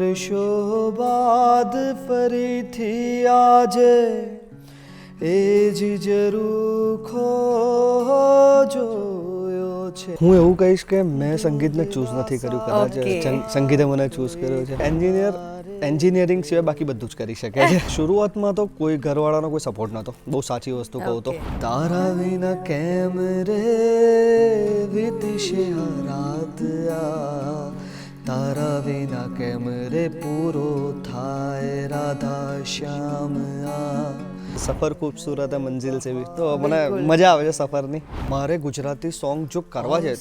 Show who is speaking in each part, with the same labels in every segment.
Speaker 1: વર્ષો બાદ ફરીથી આજે એ જ જરૂર જોયો છે. હું એવું કહીશ કે મેં સંગીતને ચૂઝ નથી કર્યું, કદાચ સંગીતે મને ચૂઝ કર્યો છે. એન્જિનિયરિંગ સિવાય બાકી બધું જ કરી શકે છે. શરૂઆતમાં તો કોઈ ઘરવાળાનો કોઈ સપોર્ટ નહોતો, બહુ સાચી વસ્તુ કહું તો. તારા વિના કેમ રે વીતશે આ રાત, તારા વિના કેમ રે પૂરો થાય રાધા શ્યામ. સફર ખૂબસૂરત હે મંજિલ સે ભી, તો મને મજા આવે છે સફરની. મારે ગુજરાતી સોંગ જો કરવા છે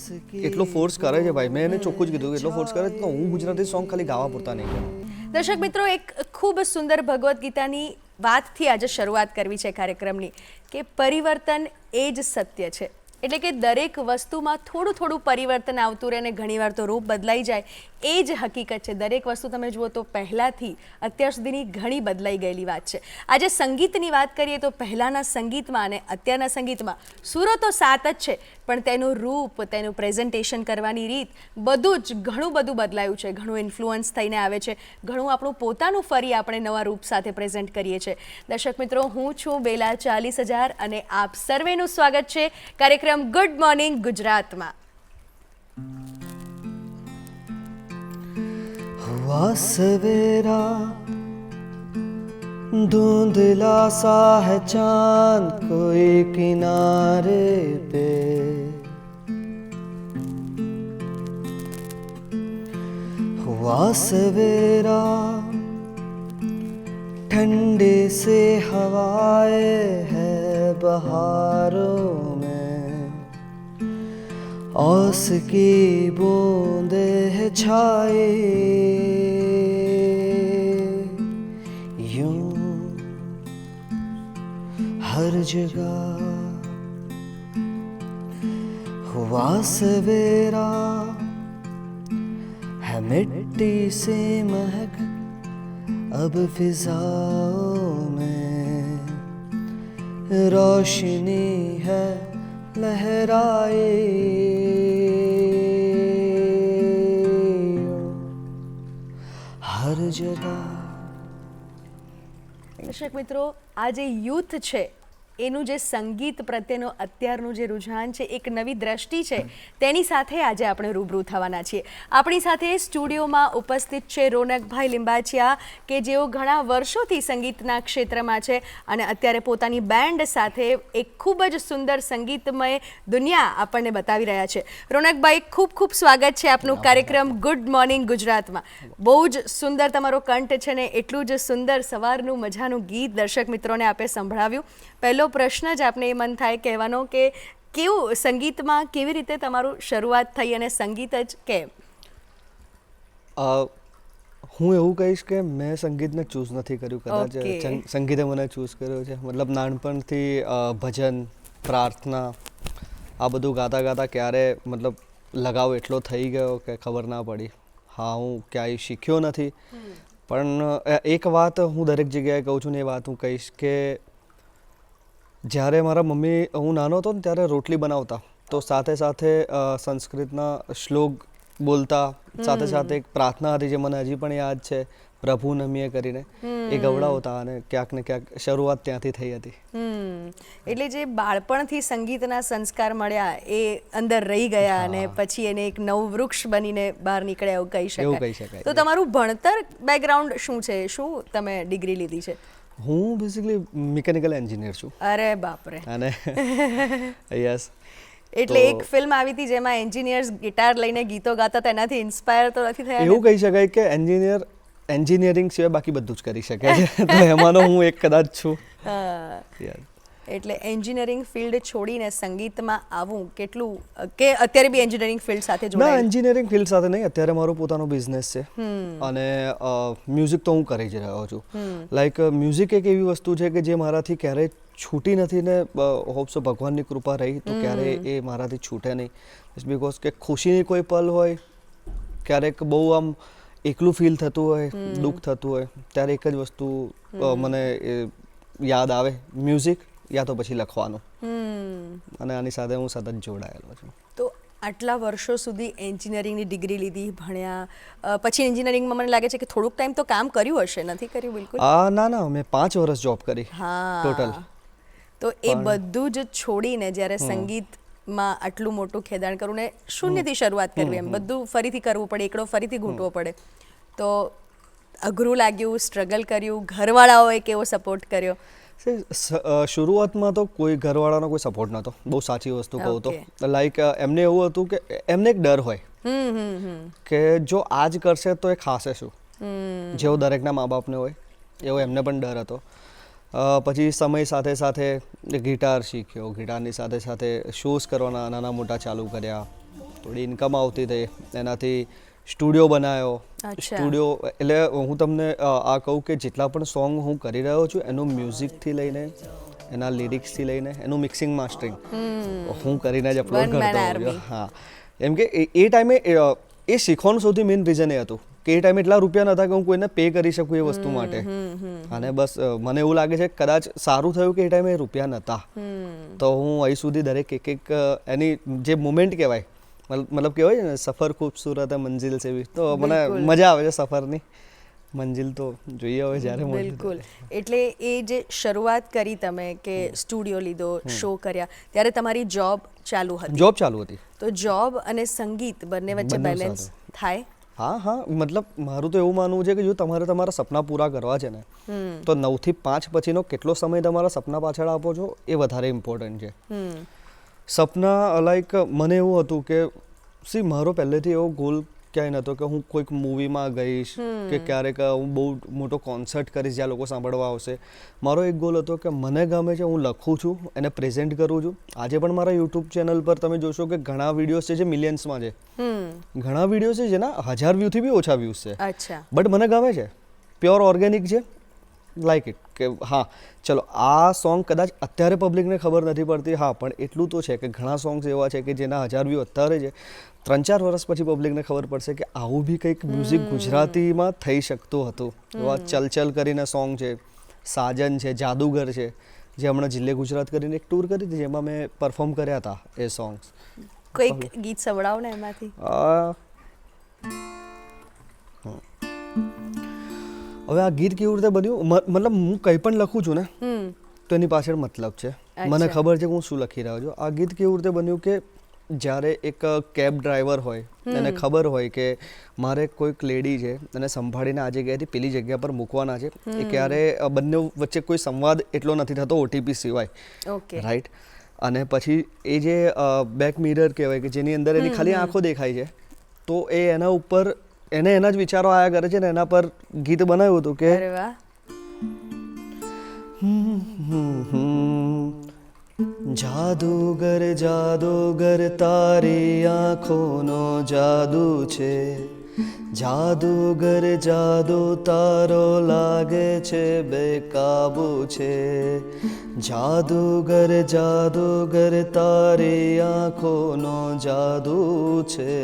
Speaker 1: એટલો ફોર્સ કરે છે ભાઈ, મેં એને ચોખ્ખું જ કીધું કે એટલો ફોર્સ કરે તો હું ગુજરાતી સોંગ ખાલી ગાવા પૂરતા નહીં કરું.
Speaker 2: દર્શક મિત્રો, એક ખૂબ સુંદર ભગવદ્ ગીતાની વાતથી આજે શરૂઆત કરવી છે કાર્યક્રમની, કે પરિવર્તન એ જ સત્ય છે. એટલે કે દરેક વસ્તુમાં થોડું થોડું પરિવર્તન આવતું રહે અને ઘણીવાર તો રૂપ બદલાઈ જાય, એ જ હકીકત છે. દરેક વસ્તુ તમે જુઓ તો પહેલાંથી અત્યાર સુધીની ઘણી બદલાઈ ગયેલી વાત છે. આજે સંગીતની વાત કરીએ તો પહેલાંના સંગીતમાં અને અત્યારના સંગીતમાં સુરો તો સાત જ છે, પણ તેનું રૂપ, તેનું પ્રેઝન્ટેશન કરવાની રીત, બધું જ ઘણું બધું બદલાયું છે. ઘણું ઇન્ફ્લુઅન્સ થઈને આવે છે, ઘણું આપણું પોતાનું ફરી આપણે નવા રૂપ સાથે પ્રેઝન્ટ કરીએ છીએ. દર્શક મિત્રો, હું છું બેલા 40,000 અને આપ સર્વેનું સ્વાગત છે કાર્યક્રમ ગુડ મોર્નિંગ ગુજરાતમાં.
Speaker 1: हुआ सवेरा धुंधला सा है चांद कोई किनारे पे, हुआ सवेरा ठंडे से हवाएं है बहारों में, ओस की बूंदे है छाए यूं हर जगह. हुआ सवेरा है मिट्टी से महक अब फिजाओं में, रोशनी है लहराए हर जगह.
Speaker 2: દર્શક મિત્રો, આ જે યુથ છે એનું જે સંગીત પ્રત્યેનો અત્યારનું જે રુઝાન છે, એક નવી દ્રષ્ટિ છે, તેની સાથે આજે આપણે રૂબરૂ થવાના છીએ. આપણી સાથે સ્ટુડિયોમાં ઉપસ્થિત છે રોનકભાઈ લિંબાચિયા, કે જેઓ ઘણા વર્ષોથી સંગીતના ક્ષેત્રમાં છે અને અત્યારે પોતાની બેન્ડ સાથે એક ખૂબ જ સુંદર સંગીતમય દુનિયા આપણને બતાવી રહ્યા છે. રોનકભાઈ, ખૂબ ખૂબ સ્વાગત છે આપનું કાર્યક્રમ ગુડ મોર્નિંગ ગુજરાતમાં. બહુ જ સુંદર તમારો કંઠ છે ને એટલું જ સુંદર સવારનું મજાનું ગીત દર્શક મિત્રોને આપે સંભળાવ્યું. પહેલો પ્રશ્ન જ આપને એ મન થાય કહેવાનો કે કેવું સંગીતમાં કેવી રીતે તમારું શરૂઆત થઈ અને સંગીત જ કેમ?
Speaker 1: હું એવું કહીશ કે મેં સંગીતને ચૂઝ નથી કર્યું, કદાચ સંગીતે મને ચૂઝ કર્યો છે. મતલબ નાનપણથી ભજન, પ્રાર્થના આ બધું ગાતા ગાતા ક્યારે મતલબ લગાવ એટલો થઈ ગયો કે ખબર ના પડી. હા, હું ક્યાંય શીખ્યો નથી, પણ એક વાત હું દરેક જગ્યાએ કહું છું ને એ વાત હું કહીશ કે જ્યારે મારા મમ્મી, હું નાનો હતો ને ત્યારે રોટલી બનાવતા તો સાથે સાથે સંસ્કૃતના શ્લોક બોલતા, સાથે સાથે એક પ્રાર્થના હતી જે મને હજી પણ યાદ છે, પ્રભુ નમીએ કરીને, એ ગવડાવતા અને ક્યાંક ને ક્યાંક શરૂઆત ત્યાંથી થઈ હતી.
Speaker 2: એટલે જે બાળપણથી સંગીતના સંસ્કાર મળ્યા એ અંદર રહી ગયા અને પછી એને એક નવું વૃક્ષ બનીને બહાર નીકળ્યા એવું કહી શકાય. તો તમારું ભણતર બેકગ્રાઉન્ડ શું છે? શું તમે ડિગ્રી લીધી છે?
Speaker 1: હું બેઝિકલી મિકેનિકલ એન્જિનિયર છું.
Speaker 2: અરે બાપરે.
Speaker 1: અને યસ,
Speaker 2: એટલે એક ફિલ્મ આવી હતી જેમાં એન્જિનિયર્સ ગિટાર લઈને ગીતો ગાતા, તેનાથી ઇન્સ્પાયર તો નથી થયા?
Speaker 1: એવું કહી શકાય કે એન્જિનિયરિંગ સિવાય બાકી બધું જ કરી શકે છે, તો એમાંનો હું એક કદાચ છું.
Speaker 2: એટલે એન્જિનિયરિંગ ફિલ્ડ છોડીને સંગીતમાં આવવું કેટલું, કે અત્યારે બી એન્જિનિયરિંગ ફિલ્ડ સાથે જોડાયા?
Speaker 1: ના, એન્જિનિયરિંગ ફિલ્ડ સાથે નહીં, અત્યારે મારો પોતાનો બિઝનેસ છે અને મ્યુઝિક તો હું કરી જ રહ્યો છું. લાઈક મ્યુઝિક એક એવી વસ્તુ છે કે જે મારાથી ક્યારેય છૂટી નથી ને હોપ સો ભગવાનની કૃપા રહી તો ક્યારેય એ મારાથી છૂટે નહીં. જસ્ટ બિકોઝ કે ખુશીની કોઈ પલ હોય, ક્યારેક બહુ આમ એકલું ફીલ થતું હોય, દુઃખ થતું હોય, ત્યારે એક જ વસ્તુ મને યાદ આવે, મ્યુઝિક યા તો પછી લખવાનું. અને આની સાથે હું સતત જોડાયેલો છું.
Speaker 2: તો આટલા વર્ષો સુધી એન્જિનિયરિંગની ડિગ્રી લીધી, ભણ્યા, પછી એન્જિનિયરિંગમાં મને લાગે છે કે થોડુંક ટાઈમ તો કામ કર્યું હશે, નથી કર્યું બિલકુલ?
Speaker 1: ના મેં 5 વર્ષ જોબ કરી
Speaker 2: હા
Speaker 1: ટોટલ.
Speaker 2: તો એ બધું જ છોડીને જ્યારે સંગીતમાં આટલું મોટું ખેદાણ કરવું ને શૂન્યથી શરૂઆત કરવી, એમ બધું ફરીથી કરવું પડે, એકડો ફરીથી ઘૂંટવો પડે, તો અઘરું લાગ્યું, સ્ટ્રગલ કર્યું, ઘરવાળાઓએ કેવો સપોર્ટ કર્યો?
Speaker 1: શરૂઆતમાં તો કોઈ ઘરવાળાનો કોઈ સપોર્ટ નહોતો, બહુ સાચી વસ્તુ કહું તો. લાઈક એમને એવું હતું કે એમને એક ડર હોય કે જો આજ કરશે તો એ ખાશે શું, જેવો દરેકના મા બાપને હોય એવો એમને પણ ડર હતો. પછી સમય સાથે સાથે ગિટાર શીખ્યો, ગિટારની સાથે સાથે શોઝ કરવાના નાના મોટા ચાલુ કર્યા, થોડી ઇન્કમ આવતી થઈ, એનાથી સ્ટુડિયો બનાવ્યો. સ્ટુડિયો એટલે હું તમને આ કહું કે જેટલા પણ સોંગ હું કરી રહ્યો છું એનું મ્યુઝિકથી લઈને એના લિરિક્સથી લઈને એનું મિક્સિંગ માસ્ટરિંગ હું કરીને જ અપલોડ કરતો હોઉં. હા, એમ કે એ ટાઈમે એ શીખવાનું સૌથી મેઇન રીઝન એ હતું કે એ ટાઈમે એટલા રૂપિયા નહોતા કે હું કોઈને પે કરી શકું એ વસ્તુ માટે. અને બસ મને એવું લાગે છે કદાચ સારું થયું કે એ ટાઈમે એ રૂપિયા નહોતા, તો હું અહીં સુધી દરેક એક એની જે મુમેન્ટ કહેવાય, મતલબ કહેવાય ને સફર ખૂબસૂરત હે મંજિલ સે ભી, તો મને મજા આવે છે સફરની. મંજિલ તો જોઈએ હવે જ્યારે.
Speaker 2: બિલકુલ. એટલે એ જે શરૂઆત કરી તમે કે સ્ટુડિયો લીધો, શો કર્યા, ત્યારે તમારી જોબ ચાલુ હતી?
Speaker 1: જોબ ચાલુ હતી. તો
Speaker 2: જોબ અને સંગીત બંને વચ્ચે બેલેન્સ થાય?
Speaker 1: હા, મતલબ મારું તો એવું માનવું છે કે જો તમારે તમારા સપના પૂરા કરવા છે ને, તો 9 થી 5 પછીનો કેટલો સમય તમારા સપના પાછળ આપો છો એ વધારે ઇમ્પોર્ટન્ટ છે. સપના લાઈક મને એવું હતું કે મારો પહેલેથી એવો ગોલ ક્યાંય નહોતો કે હું કોઈક મૂવીમાં ગઈશ કે ક્યારેક હું બહુ મોટો કોન્સર્ટ કરીશ જ્યાં લોકો સાંભળવા આવશે. મારો એક ગોલ હતો કે મને ગમે છે, હું લખું છું, એને પ્રેઝન્ટ કરું છું. આજે પણ મારા યુટ્યુબ ચેનલ પર તમે જોશો કે ઘણા વિડીયોઝ છે જે મિલિયન્સમાં છે, ઘણા વિડીયોઝ છે જેના 1000 વ્યૂથી બી ઓછા વ્યૂઝ છે, બટ મને ગમે છે, પ્યોર ઓર્ગેનિક છે, લાઈક ઇટ. કે હા ચલો આ સોંગ કદાચ અત્યારે પબ્લિકને ખબર નથી પડતી, હા પણ એટલું તો છે કે ઘણા સોંગ્સ એવા છે કે જેના 1000 વ્યૂ અત્યારે છે, 3-4 વર્ષ પછી પબ્લિકને ખબર પડશે કે આવું બી કંઈક મ્યુઝિક ગુજરાતીમાં થઈ શકતું હતું. એવા ચલચલ કરીને સોંગ છે, સાજન છે, જાદુગર છે, જે હમણાં જિલ્લે ગુજરાત કરીને એક ટૂર કરી હતી જેમાં મેં પરફોર્મ કર્યા હતા એ સોંગ્સ.
Speaker 2: કોઈક ગીત સંભળાવો ને એમાંથી.
Speaker 1: હવે આ ગીત કેવી રીતે બન્યું, મતલબ હું કંઈ પણ લખું છું ને તો એની પાછળ મતલબ છે, મને ખબર છે કે હું શું લખી રહ્યો છું. આ ગીત કેવી રીતે બન્યું કે જ્યારે એક કેબ ડ્રાઈવર હોય એને ખબર હોય કે મારે કોઈક લેડી છે એને સંભાળીને આ જગ્યાએથી પેલી જગ્યા પર મૂકવાના છે, એ ક્યારે બંને વચ્ચે કોઈ સંવાદ એટલો નથી થતો ઓટીપી સિવાય, રાઈટ. અને પછી એ જે બેક મિરર કહેવાય કે જેની અંદર એની ખાલી આંખો દેખાય છે, તો એ એના ઉપર એને એના જ વિચારો આયા કરે છે ને એના પર ગીત બનાવ્યું હતું કે જાદુગર જાદુગર તારી આંખોનો જાદુ છે, જાદુગર જાદુ તારો લાગે છે બેકાબુ છે, જાદુગર જાદુગર તારી આંખોનો જાદુ છે,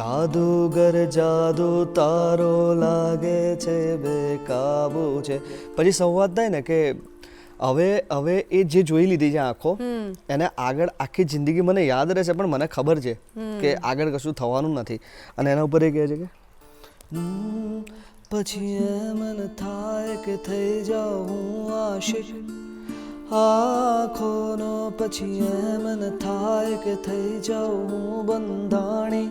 Speaker 1: જાદુગર જાદુ તારો લાગે છે બેકાબુ છે. પછી સંવાદ થાય ને કે હવે એ જે જોઈ લીધી છે આંખો, એને આગળ આખી જિંદગી મને યાદ રહેશે પણ મને ખબર છે કે આગળ કશું થવાનું નથી. અને એના ઉપર એ કહે છે કે પછી મને થાય કે થઈ જાઉં હું આશિક આંખોનો, પછી મને થાય કે થઈ જાઉં હું બંધાણી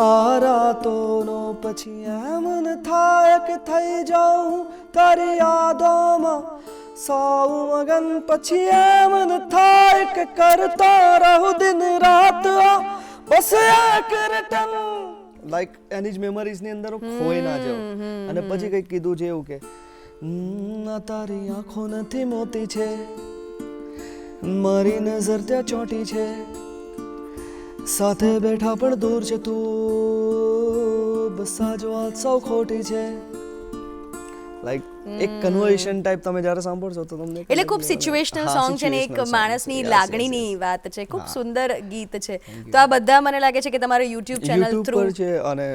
Speaker 1: આ રાતોનો, પછી મને થાય કે થઈ જાઉં તારી યાદોમાં સાવ મગન, પછી મને થાય કે કરતો રહું દિન રાત બસ એક રટન, લાઈક એની જ મેમરીઝની અંદર હું ખોઈ ના જાઉં. અને પછી કંઈક કીધું છે એવું કે તારી આંખો નથી મોતી છે, મારી નજર ત્યાં ચોંટી છે, સાથે બેઠા પણ દૂર છે તું, બસ આ જ વાત સૌ ખોટી છે. લાઈક એક કન્વર્ઝેશન ટાઈપ તમે જ્યારે સાંભળશો તો તમને
Speaker 2: એટલે ખૂબ સિચ્યુએશનલ સોંગ છે ને એક માણસની લાગણીની વાત છે, ખૂબ સુંદર ગીત છે. તો આ બધા મને લાગે છે કે તમારું યુટ્યુબ ચેનલ થ્રુ
Speaker 1: છે અને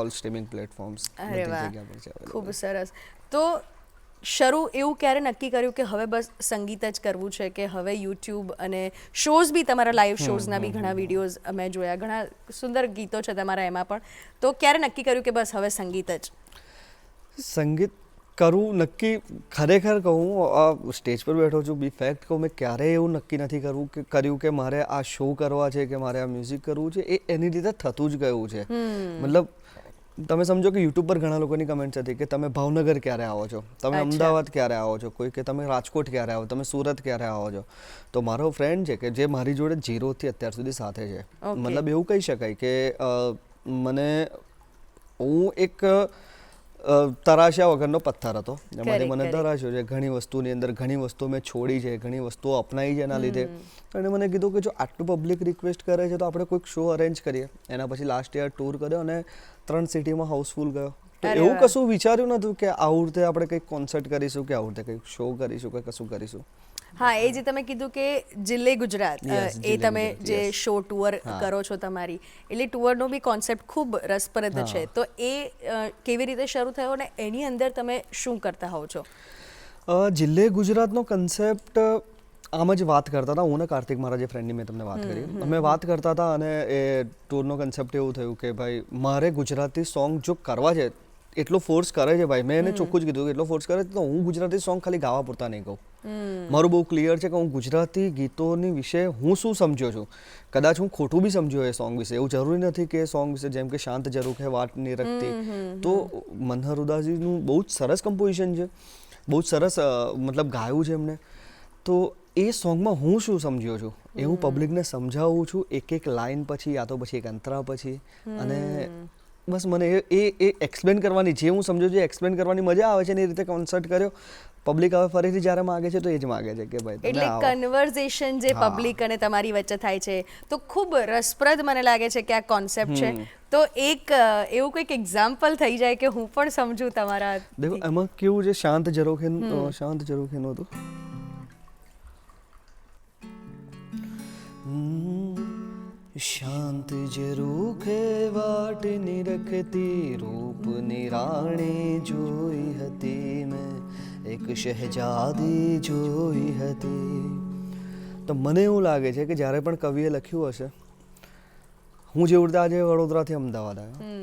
Speaker 1: ઓલ સ્ટ્રીમિંગ પ્લેટફોર્મ્સ બધી જગ્યા પર છે.
Speaker 2: ખૂબ સરસ. તો શરૂ એવું ક્યારે નક્કી કર્યું કે હવે બસ સંગીત જ કરવું છે, કે હવે યુટ્યુબ અને શોઝ બી તમારા લાઈવ શોઝના બી ઘણા વિડીયોઝ અમે જોયા, ઘણા સુંદર ગીતો છે તમારા એમાં પણ, તો ક્યારે નક્કી કર્યું કે બસ હવે સંગીત જ?
Speaker 1: સંગીત કરવું નક્કી, ખરેખર કહું, સ્ટેજ પર બેઠો છું, બી ફેક્ટ કહું, મેં ક્યારેય એવું નક્કી નથી કર્યું કે મારે આ શો કરવા છે કે મારે આ મ્યુઝિક કરવું છે. એ એની રીતે થતું જ ગયું છે. મતલબ તમે સમજો કે યુટ્યુબ પર ઘણા લોકોની કમેન્ટ હતી કે તમે ભાવનગર ક્યારે આવો છો, તમે અમદાવાદ ક્યારે આવો છો, કોઈ કે તમે રાજકોટ ક્યારે આવો, તમે સુરત ક્યારે આવો છો. તો મારો ફ્રેન્ડ છે કે જે મારી જોડે 0 થી અત્યાર સુધી સાથે છે, મતલબ એવું કહી શકાય કે મને, હું એક તરાશ્યા વગરનો પથ્થર હતો, એમાંથી મને તરાશ્યો છે. ઘણી વસ્તુની અંદર ઘણી વસ્તુઓ મેં છોડી છે, ઘણી વસ્તુઓ અપનાવી છે એના લીધે. અને મને કીધું કે જો આટલું પબ્લિક રિક્વેસ્ટ કરે છે તો આપણે કોઈક શો અરેન્જ કરીએ. એના પછી લાસ્ટ યર ટૂર કર્યો અને 3 સિટીમાં હાઉસફુલ ગયો. તો એવું કશું વિચાર્યું નહોતું કે આવું રીતે આપણે કંઈક કોન્સર્ટ કરીશું, કે આવું રીતે કંઈક શો કરીશું, કે કશું કરીશું.
Speaker 2: હા, એ જે તમે કીધું કે જિલ્લે ગુજરાત, એ તમે જે શો ટુઅર કરો છો તમારી, એટલે ટુઅરનો બી કોન્સેપ્ટ ખૂબ રસપ્રદ છે. તો એ કેવી રીતે શરૂ થયો અને એની અંદર તમે શું કરતા હોવ છો?
Speaker 1: જિલ્લે ગુજરાતનો કન્સેપ્ટ આમ જ વાત કરતા હતા, હું ને કાર્તિક, મારા જે ફ્રેન્ડની મેં તમને વાત કરી, અમે વાત કરતા હતા અને એ ટૂરનો કન્સેપ્ટ એવું થયું કે ભાઈ મારે ગુજરાતી સોંગ જો કરવા છે, એટલો ફોર્સ કરે છે ભાઈ, મેં એને ચોખ્ખું જ કીધું કે એટલો ફોર્સ કરે તો હું ગુજરાતી સોંગ ખાલી ગાવા પૂરતા નહીં કહું. મારું બહુ ક્લિયર છે કે હું ગુજરાતી ગીતોની વિશે હું શું સમજ્યો છું. કદાચ હું ખોટું બી સમજ્યો એ સોંગ વિશે, એવું જરૂરી નથી કે સોંગ વિશે, જેમ કે શાંત ઝરૂખે વાટ નહીં રખતી, તો મનહર ઉદાસીનું બહુ જ સરસ કમ્પોઝિશન છે, બહુ જ સરસ મતલબ ગાયું છે એમને. તો એ સોંગમાં હું શું સમજ્યો છું એ હું પબ્લિકને સમજાવું છું, એક લાઈન પછી, યા તો પછી એક અંતરા પછી. અને બસ મને એ એક્સપ્લેન કરવાની, જે હું સમજુ છું એક્સપ્લેન કરવાની મજા આવે છે ને, એ રીતે કોન્સર્ટ કર્યો. પબ્લિક હવે ફરીથી જ્યારે માગે છે તો એ જ માગે છે કે ભાઈ
Speaker 2: એટલે કન્વર્ઝેશન જે પબ્લિક અને તમારી વચ્ચે થાય છે, તો ખૂબ રસપ્રદ મને લાગે છે કે આ કોન્સેપ્ટ છે. તો એક એવું કંઈક એક્ઝામ્પલ થઈ જાય કે હું પણ સમજું તમારા.
Speaker 1: દેખો એમાં કેવું છે, શાંત ઝરૂખેનું હતું. શાંત ઝરૂખે વાટ નિરખતી, રૂપની રાણી જોઈ હતી મેં, એક શહેજાદી જોઈ હતી. તો મને એવું લાગે છે કે જ્યારે પણ કવિએ લખ્યું હશે, હું જેવી રીતે આજે વડોદરાથી અમદાવાદ આવ્યો,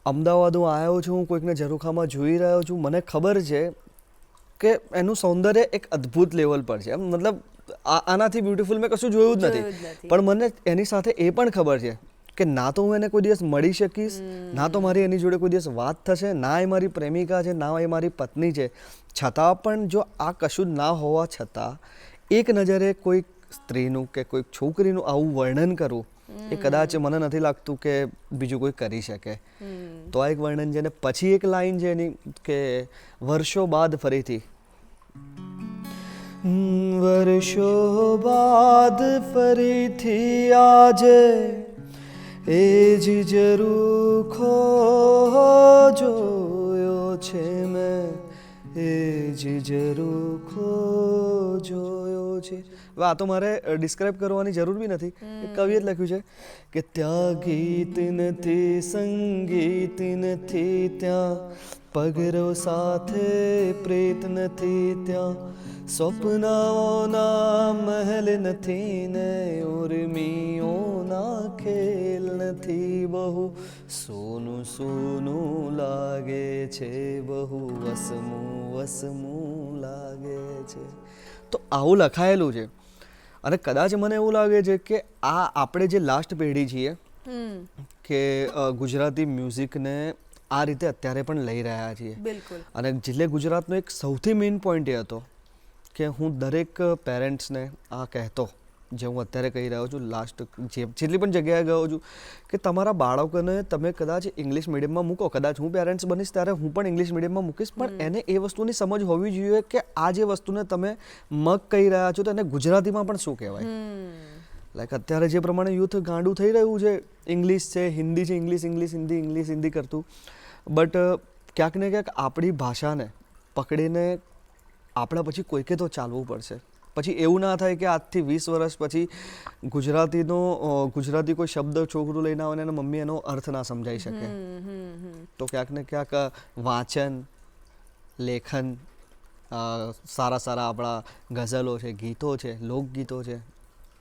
Speaker 1: અમદાવાદ હું આવ્યો છું, હું કોઈકને ઝરૂખામાં જોઈ રહ્યો છું, મને ખબર છે કે એનું સૌંદર્ય એક અદ્ભુત લેવલ પર છે. મતલબ આનાથી બ્યુટીફુલ મેં કશું જોયું જ નથી. પણ મને એની સાથે એ પણ ખબર છે કે ના તો હું એને કોઈ દિવસ મળી શકીશ, ના તો મારી એની જોડે કોઈ દિવસ વાત થશે, ના એ મારી પ્રેમિકા છે, ના એ મારી પત્ની છે. છતાં પણ જો આ કશું જ ના હોવા છતાં એક નજરે કોઈક સ્ત્રીનું કે કોઈક છોકરીનું આવું વર્ણન કરવું, એ કદાચ મને નથી લાગતું કે બીજું કોઈ કરી શકે. તો આ એક વર્ણન છે. ને પછી એક લાઈન છે એની કે વર્ષો બાદ ફરીથી, વર્ષો બાદ ફરીથી આજે એ જ ઝરૂખો જોયો છે મેં, એ જ ઝરૂખો જોયો છે. હવે આ તો મારે ડિસ્ક્રાઇબ કરવાની જરૂર બી નથી, કવિએ જ લખ્યું છે કે ત્યાં ગીત નથી, સંગીત નથી, ત્યાં પગરો સાથે પ્રેત નથી, ત્યાં સ્વપ્નાઓના મહેલ નથી ને ઉર્મિઓના ખેલ નથી. બહુ સોનું સોનું લાગે છે, બહુ વસમું વસમું લાગે છે. તો આવું લખાયેલું છે. અને કદાચ મને એવું લાગે છે કે આ આપણે જે લાસ્ટ પેઢી છીએ કે ગુજરાતી મ્યુઝિકને આ રીતે અત્યારે પણ લઈ રહ્યા છીએ. અને જિલ્લે ગુજરાતનો એક સૌથી મેઇન પોઈન્ટ એ હતો કે હું દરેક પેરેન્ટ્સને આ કહેતો, જે હું અત્યારે કહી રહ્યો છું, લાસ્ટ જેટલી પણ જગ્યાએ ગયો છું, કે તમારા બાળકોને તમે કદાચ ઇંગ્લિશ મીડિયમમાં મૂકો, કદાચ હું પેરેન્ટ્સ બનીશ ત્યારે હું પણ ઇંગ્લિશ મીડિયમમાં મૂકીશ, પણ એને એ વસ્તુની સમજ હોવી જોઈએ કે આ જે વસ્તુને તમે મગ કહી રહ્યા છો તો એને ગુજરાતીમાં પણ શું કહેવાય. લાઈક અત્યારે જે પ્રમાણે યુથ ગાંડું થઈ રહ્યું છે, ઇંગ્લિશ છે, હિન્દી છે, ઇંગ્લિશ હિન્દી, ઇંગ્લિશ હિન્દી કરતું, બટ ક્યાંક ને ક્યાંક આપણી ભાષાને પકડીને આપણા પછી કોઈકે તો ચાલવું પડશે. પછી એવું ના થાય કે આજથી 20 વર્ષ પછી ગુજરાતી કોઈ શબ્દ છોકરું લઈને આવે અને મમ્મી એનો અર્થ ના સમજાઈ શકે. તો ક્યાંક ને ક્યાંક વાંચન લેખન, સારા સારા આપણા ગઝલો છે, ગીતો છે, લોકગીતો છે,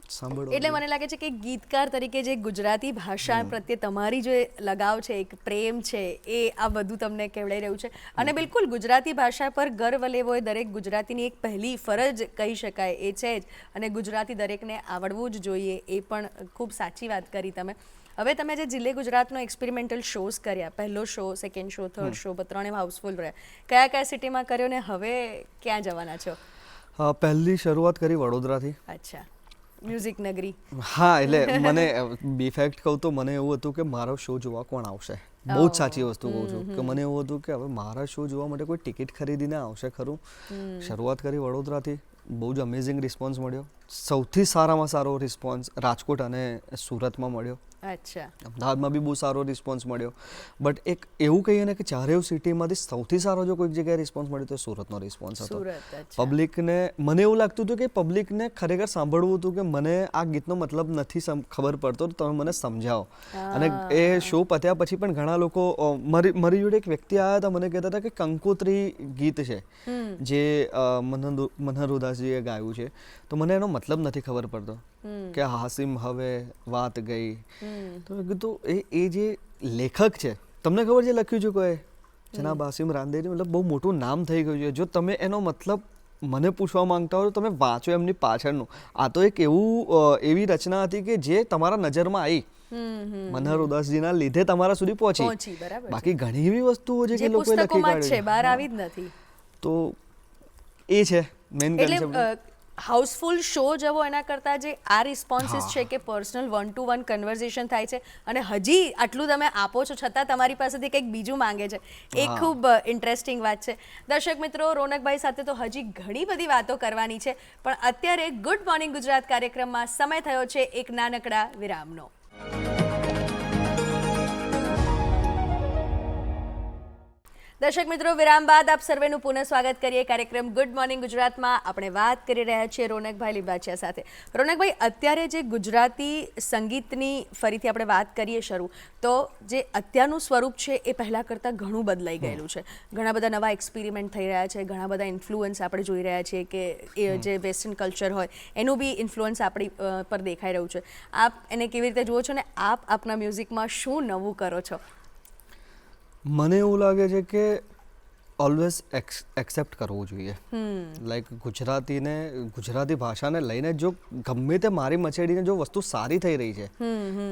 Speaker 1: સાંભળો.
Speaker 2: એટલે મને લાગે છે કે ગીતકાર તરીકે જે ગુજરાતી ભાષા પ્રત્યે તમારી જે લગાવ છે, એક પ્રેમ છે, એ આ બધું તમને કહેવડાઈ રહ્યું છે. અને બિલકુલ ગુજરાતી ભાષા પર ગર્વ લેવો એ દરેક ગુજરાતીની એક પહેલી ફરજ કહી શકાય, એ છે જ. અને ગુજરાતી દરેકને આવડવું જ જોઈએ, એ પણ ખૂબ સાચી વાત કરી તમે. હવે તમે જે જિલ્લે ગુજરાતનો એક્સપેરિમેન્ટલ શોઝ કર્યા, પહેલો show, second show, third show, ત્રણે હાઉસફુલ રહ્યા, કયા કયા સિટીમાં કર્યો ને હવે ક્યાં જવાના છો?
Speaker 1: પહેલી શરૂઆત કરી વડોદરાથી.
Speaker 2: અચ્છા, મ્યુઝિક નગરી.
Speaker 1: હા, એટલે મને બીફેક્ટ કહું તો મને એવું હતું કે મારો શો જોવા કોણ આવશે. બહુ જ સાચી વસ્તુ કહું છું કે મને એવું હતું કે હવે મારા શો જોવા માટે કોઈ ટિકિટ ખરીદીને આવશે ખરું. શરૂઆત કરી વડોદરાથી, બહુ જ અમેઝિંગ રિસ્પોન્સ મળ્યો. સૌથી સારામાં સારો રિસ્પોન્સ રાજકોટ અને સુરતમાં મળ્યો.
Speaker 2: અચ્છા.
Speaker 1: અમદાવાદમાં બી બહુ સારો રિસ્પોન્સ મળ્યો. બટ એક એવું કહીએ ને કે ચારેય સિટીમાંથી સૌથી સારો જો કોઈક જગ્યાએ રિસ્પોન્સ મળ્યો તો સુરતનો રિસ્પોન્સ હતો. પબ્લિકને, મને એવું લાગતું હતું કે પબ્લિકને ખરેખર સાંભળવું હતું કે મને આ ગીતનો મતલબ નથી ખબર પડતો, તમે મને સમજાવો. અને એ શો પત્યા પછી પણ ઘણા લોકો, મારી જોડે એક વ્યક્તિ આવ્યા હતા, મને કહેતા હતા કે કંકોત્રી ગીત છે જે મનહર ઉદાસજીએ ગાયું છે, તો મને એનો મતલબ નથી ખબર પડતો કે હાસિમ હવે વાત ગઈ. તો મેં કીધું એ જે લેખક છે, તમને ખબર છે લખ્યું છે કોઈ? જનાબ હાસિમ રાંદેરી, મતલબ બહુ મોટું નામ થઈ ગયું છે. જો તમે એનો મતલબ મને પૂછવા માંગતા હો તો તમે વાંચો એમની પાછળનું. આ તો એક એવી રચના હતી કે જે તમારા નજરમાં આવી, મનહર ઉદાસજીના લીધે તમારા સુધી પહોંચી. બાકી ઘણી એવી વસ્તુઓ છે કે લોકોએ લખી કાઢી છે,
Speaker 2: બહાર આવી જ નથી.
Speaker 1: તો એ છે મેઇન કન્સેપ્ટ.
Speaker 2: હાઉસફુલ શો જવો એના કરતાં જે આ રિસ્પોન્સીસ છે કે પર્સનલ 1-to-1 કન્વર્ઝેશન થાય છે, અને હજી આટલું તમે આપો છો છતાં તમારી પાસેથી કંઈક બીજું માંગે છે, એ ખૂબ ઇન્ટરેસ્ટિંગ વાત છે. દર્શક મિત્રો, રોનકભાઈ સાથે તો હજી ઘણી બધી વાતો કરવાની છે, પણ અત્યારે ગુડ મોર્નિંગ ગુજરાત કાર્યક્રમમાં સમય થયો છે એક નાનકડા વિરામનો. દર્શક મિત્રો, વિરામ બાદ આપ સર્વેનું પુનઃ સ્વાગત કરીએ કાર્યક્રમ ગુડ મોર્નિંગ ગુજરાતમાં. આપણે વાત કરી રહ્યા છીએ રોનકભાઈ લીંબાચિયા સાથે. રોનકભાઈ, અત્યારે જે ગુજરાતી સંગીતની ફરીથી આપણે વાત કરીએ શરૂ, તો જે અત્યારનું સ્વરૂપ છે એ પહેલાં કરતાં ઘણું બદલાઈ ગયેલું છે. ઘણા બધા નવા એક્સપેરિમેન્ટ થઈ રહ્યા છે, ઘણા બધા ઇન્ફ્લુઅન્સ આપણે જોઈ રહ્યા છીએ કે એ જે વેસ્ટર્ન કલ્ચર હોય એનું બી ઇન્ફ્લુઅન્સ આપણી પર દેખાઈ રહ્યું છે. આપ એને કેવી રીતે જુઓ છો ને આપ આપના મ્યુઝિકમાં શું નવું કરો છો?
Speaker 1: મને એવું લાગે છે કે ઓલવેઝ એક્સેપ્ટ કરવું જોઈએ. લાઈક ગુજરાતી ભાષાને લઈને જો ગમે તે મારી મચેડીને જો વસ્તુ સારી થઈ રહી છે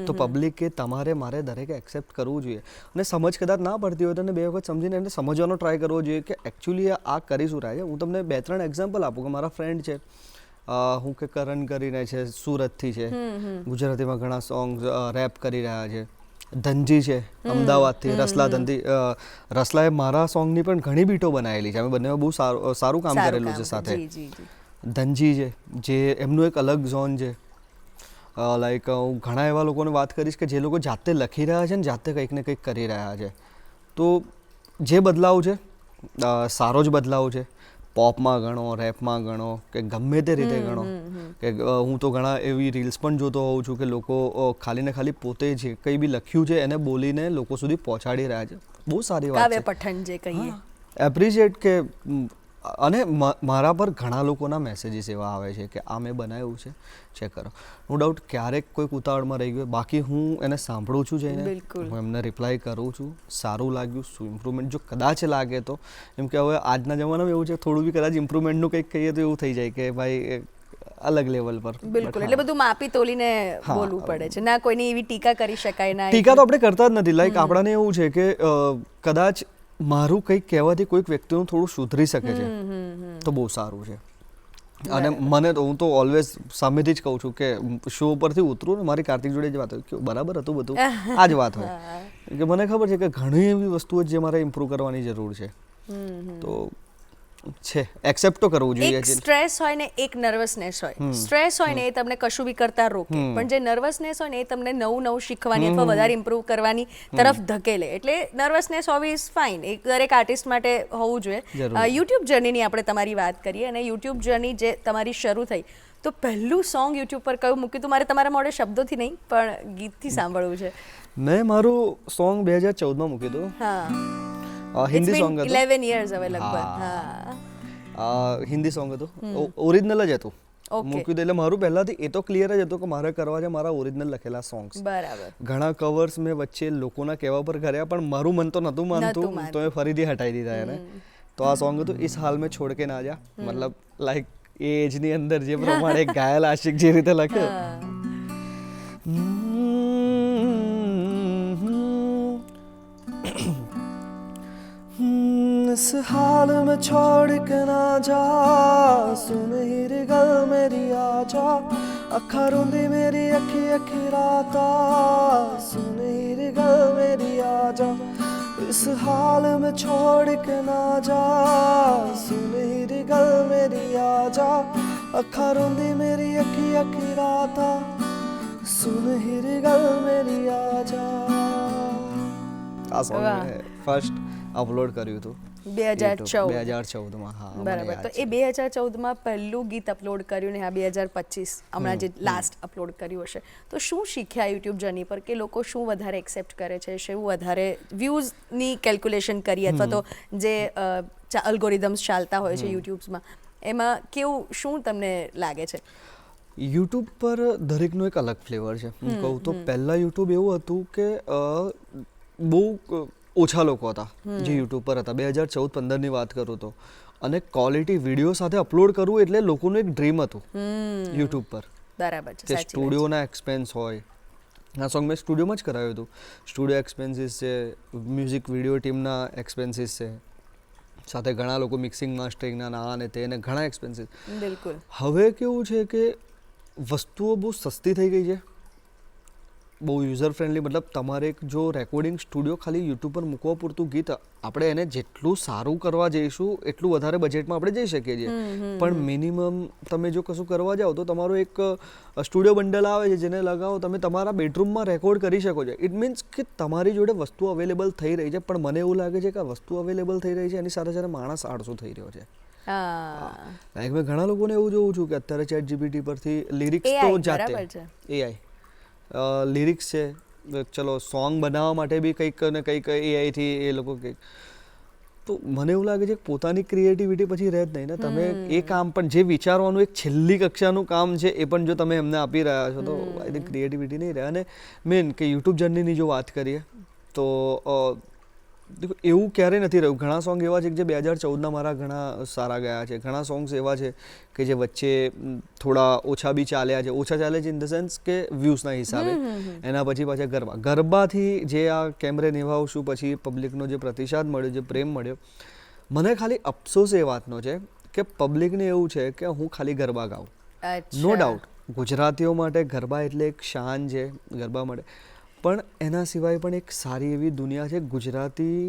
Speaker 1: તો પબ્લિકે મારે દરેકે એક્સેપ્ટ કરવું જોઈએ. અને સમજ કદાચ ના પડતી હોય તો બે વખત સમજીને એને સમજવાનો ટ્રાય કરવો જોઈએ કે એકચ્યુઅલી આ કરી શું રહ્યા છે. હું તમને 2-3 એક્ઝામ્પલ આપું કે મારા ફ્રેન્ડ છે, હું કે કરણ કરીને છે, સુરતથી છે, ગુજરાતીમાં ઘણા સોંગ્સ રેપ કરી રહ્યા છે. ધનજી છે અમદાવાદથી, રસલાએ મારા સોંગની પણ ઘણી બીટો બનાવેલી છે. અમે બંને બહુ સારું કામ કરેલું છે સાથે. ધનજી છે જે એમનું એક અલગ ઝોન છે. લાઈક હું ઘણા એવા લોકોને વાત કરીશ કે જે લોકો જાતે લખી રહ્યા છે ને જાતે કંઈક ને કંઈક કરી રહ્યા છે. તો જે બદલાવ છે સારો જ બદલાવ છે. પોપમાં ગણો, રેપમાં ગણો કે ગમે તે રીતે ગણો. કે હું તો ઘણા એવી રીલ્સ પણ જોતો હોઉં છું કે લોકો ખાલી ને ખાલી પોતે જે કંઈ બી લખ્યું છે એને બોલીને લોકો સુધી પહોંચાડી રહ્યા છે. બહુ સારી વાત છે.
Speaker 2: કાવ્ય પઠન જે કહીએ,
Speaker 1: એપ્રિશિએટ કે. અને મારા પર ઘણા લોકોના મેસેજીસ એવા આવે છે કે આ મેં બનાવ્યું છે, ચેક કરો. નો ડાઉટ ક્યારેક કોઈક ઉતાવળમાં રહી ગયો, બાકી હું એને સાંભળું છું જઈને, હું એમને રિપ્લાય કરું છું. સારું લાગ્યું, શું ઇમ્પ્રુવમેન્ટ જો કદાચ લાગે તો. એમ કે હવે આજના જમાનામાં એવું છે થોડું બી કદાચ ઇમ્પ્રુવમેન્ટનું કંઈક કહીએ તો એવું થઈ જાય કે ભાઈ અલગ લેવલ પર.
Speaker 2: બિલકુલ. એટલે બધું માપી તોલીને બોલવું પડે છે, ના કોઈની એવી ટીકા કરી શકાય ના.
Speaker 1: ટીકા તો આપણે કરતા જ નથી. લાઈક આપણાને એવું છે કે કદાચ મારું કંઈક કહેવાથી કોઈક વ્યક્તિનું થોડું સુધરી શકે છે તો બહુ સારું છે. અને મને તો હું તો ઓલવેઝ સામેથી જ કહું છું કે શો પરથી ઉતરું ને મારી કાર્તિક જોડે જ વાત હોય કે બરાબર હતું બધું, આ જ વાત હોય. કે મને ખબર છે કે ઘણી એવી વસ્તુઓ જે મારે ઇમ્પ્રૂવ કરવાની જરૂર છે. તો છે એક્સેપ્ટ તો કરવું જોઈએ.
Speaker 2: એક સ્ટ્રેસ હોય ને એક નર્વસનેસ હોય. સ્ટ્રેસ હોય ને એ તમને કશું બી કરતા રોકે, પણ જે નર્વસનેસ હોય ને એ તમને નવું શીખવાની અથવા વધારે ઇમ્પ્રૂવ કરવાની તરફ ધકેલે. એટલે નર્વસનેસ હોવી ઇઝ ફાઇન, એ દરેક આર્ટિસ્ટ માટે હોવું જોઈએ. યુટ્યુબ જર્નીની આપણે તમારી વાત કરીએ, અને યુટ્યુબ જર્ની જે તમારી શરૂ થઈ, તો પહેલું સોંગ યુટ્યુબ પર કયું મૂક્યું હતું? મારે તમારા મોઢે શબ્દોથી નહીં પણ ગીતથી સાંભળવું છે.
Speaker 1: મેં મારું સોંગ 2014માં મૂક્યું હતું. હિન્દી સોંગ હતું
Speaker 2: 11 years હવે લગભગ.
Speaker 1: હા.
Speaker 2: હા.
Speaker 1: હિન્દી સોંગ હતું, ઓરિજિનલ જ હતું.
Speaker 2: Okay.
Speaker 1: મૂક્યું એટલે મારું પહેલાથી એ તો ક્લિયર જ હતું કે મારે કરવા છે મારા ઓરિજિનલ લખેલા સોંગ્સ.
Speaker 2: બરાબર.
Speaker 1: ઘણા કવર્સ મેં વચ્ચે લોકોના કહેવા પર કર્યા પણ મારું મન તો નહોતું માનતું, તો મેં ફરીથી હટાવી દીધા એને. તો આ સોંગ હતું ઇસ હાલ મેં છોડ કે ના જા, મતલબ લાઈક એ એજની અંદર જે પ્રમાણે એક ઘાયલ આશિક જે રીતે લખે. इस हाल में छोड़ के ना जा, सुन हीरे गल मेरी आजा, अखा रोंदी मेरी अखी अखी राता, सुन हीरे गल मेरी आजा, इस हाल में छोड़ के ना जा, सुन हीरे गल मेरी आजा, अखा रोंदी मेरी अखी अखी राता, सुन हीरे गल मेरी आजा. આ સોંગ મેં ફર્સ્ટ અપલોડ કર્યું હતું 2014 માં. હા
Speaker 2: બરાબર. તો એ 2014 પહેલું ગીત અપલોડ કર્યું ને આ 2025 હમણાં જે લાસ્ટ અપલોડ કર્યું હશે, તો શું શીખ્યા યુટ્યુબ જર્ની પર કે લોકો શું વધારે એક્સેપ્ટ કરે છે, શું વધારે વ્યૂઝની કેલ્ક્યુલેશન કરી અથવા તો જે અલ્ગોરિધમ્સ ચાલતા હોય છે યુટ્યુબ્સમાં, એમાં કેવું શું તમને લાગે છે?
Speaker 1: યુટ્યુબ પર દરેકનો એક અલગ ફ્લેવર છે. હું કહું તો પહેલાં યુટ્યુબ એવું હતું કે બહુ ઓછા લોકો હતા જે યુટ્યુબ પર હતા. 2014-15ની વાત કરું તો, અને ક્વોલિટી વિડીયો સાથે અપલોડ કરવું એટલે લોકોનું એક ડ્રીમ હતું યુટ્યુબ પર.
Speaker 2: બરાબર છે.
Speaker 1: કે સ્ટુડિયોના એક્સપેન્સ હોય. આ સોંગ મેં સ્ટુડિયોમાં જ કરાવ્યું હતું. સ્ટુડિયો એક્સપેન્સીસ છે, મ્યુઝિક વિડીયો ટીમના એક્સપેન્સીસ છે, સાથે ઘણા લોકો મિક્સિંગ માસ્ટરિંગના ના અને તે અને ઘણા એક્સપેન્સીસ.
Speaker 2: બિલકુલ.
Speaker 1: હવે કેવું છે કે વસ્તુઓ બહુ સસ્તી થઈ ગઈ છે, બહુ યુઝર ફ્રેન્ડલી. મતલબ તમારે એક જો રેકોર્ડિંગ સ્ટુડિયો ખાલી યુટ્યુબ પર મૂકવા પૂરતું ગીત, આપણે એને જેટલું સારું કરવા જઈશું એટલું વધારે બજેટમાં આપણે જઈ શકીએ છીએ. પણ મિનિમમ તમે જો કશું કરવા જાઓ તો તમારો એક સ્ટુડિયો બંડલ આવે છે જેને લગાવો, તમે તમારા બેડરૂમમાં રેકોર્ડ કરી શકો છો. ઇટ મીન્સ કે તમારી જોડે વસ્તુ અવેલેબલ થઈ રહી છે. પણ મને એવું લાગે છે કે આ વસ્તુ અવેલેબલ થઈ રહી છે એની સાથે સાથે માણસ આળસુ થઈ રહ્યો છે. લાઈક મેં ઘણા લોકોને એવું જોઉં છું કે અત્યારે ચેટ જીપીટી પરથી લિરિક્સ તો જાતે એઆઈ લિરિક્સ છે, ચલો સોંગ બનાવવા માટે બી કંઈક ને કંઈક એઆઈથી એ લોકો કંઈક. તો મને એવું લાગે છે કે પોતાની ક્રિએટિવિટી પછી રહે જ નહીં ને. તમે એ કામ પણ જે વિચારવાનું એક છેલ્લી કક્ષાનું કામ છે એ પણ જો તમે એમને આપી રહ્યા છો તો આઈ થિંક ક્રિએટિવિટી નહીં રહે. અને મેન કે યુટ્યુબ જર્નીની જો વાત કરીએ તો એવું ક્યારેય નથી રહ્યું. ઘણા સોંગ એવા છે કે જે 2014ના મારા ઘણા સારા ગયા છે. ઘણા સોંગ્સ એવા છે કે જે વચ્ચે થોડા ઓછા બી ચાલ્યા છે. ઓછા ચાલે છે ઇન ધ સેન્સ કે વ્યૂઝના હિસાબે. એના પછી પાછા ગરબાથી જે આ કેમરે નિભાવશું પછી પબ્લિકનો જે પ્રતિસાદ મળ્યો, જે પ્રેમ મળ્યો, મને ખાલી અફસોસ એ વાતનો છે કે પબ્લિકને એવું છે કે હું ખાલી ગરબા ગાઉં. નો ડાઉટ ગુજરાતીઓ માટે ગરબા એટલે એક શાન છે ગરબા માટે, પણ એના સિવાય પણ એક સારી એવી દુનિયા છે. ગુજરાતી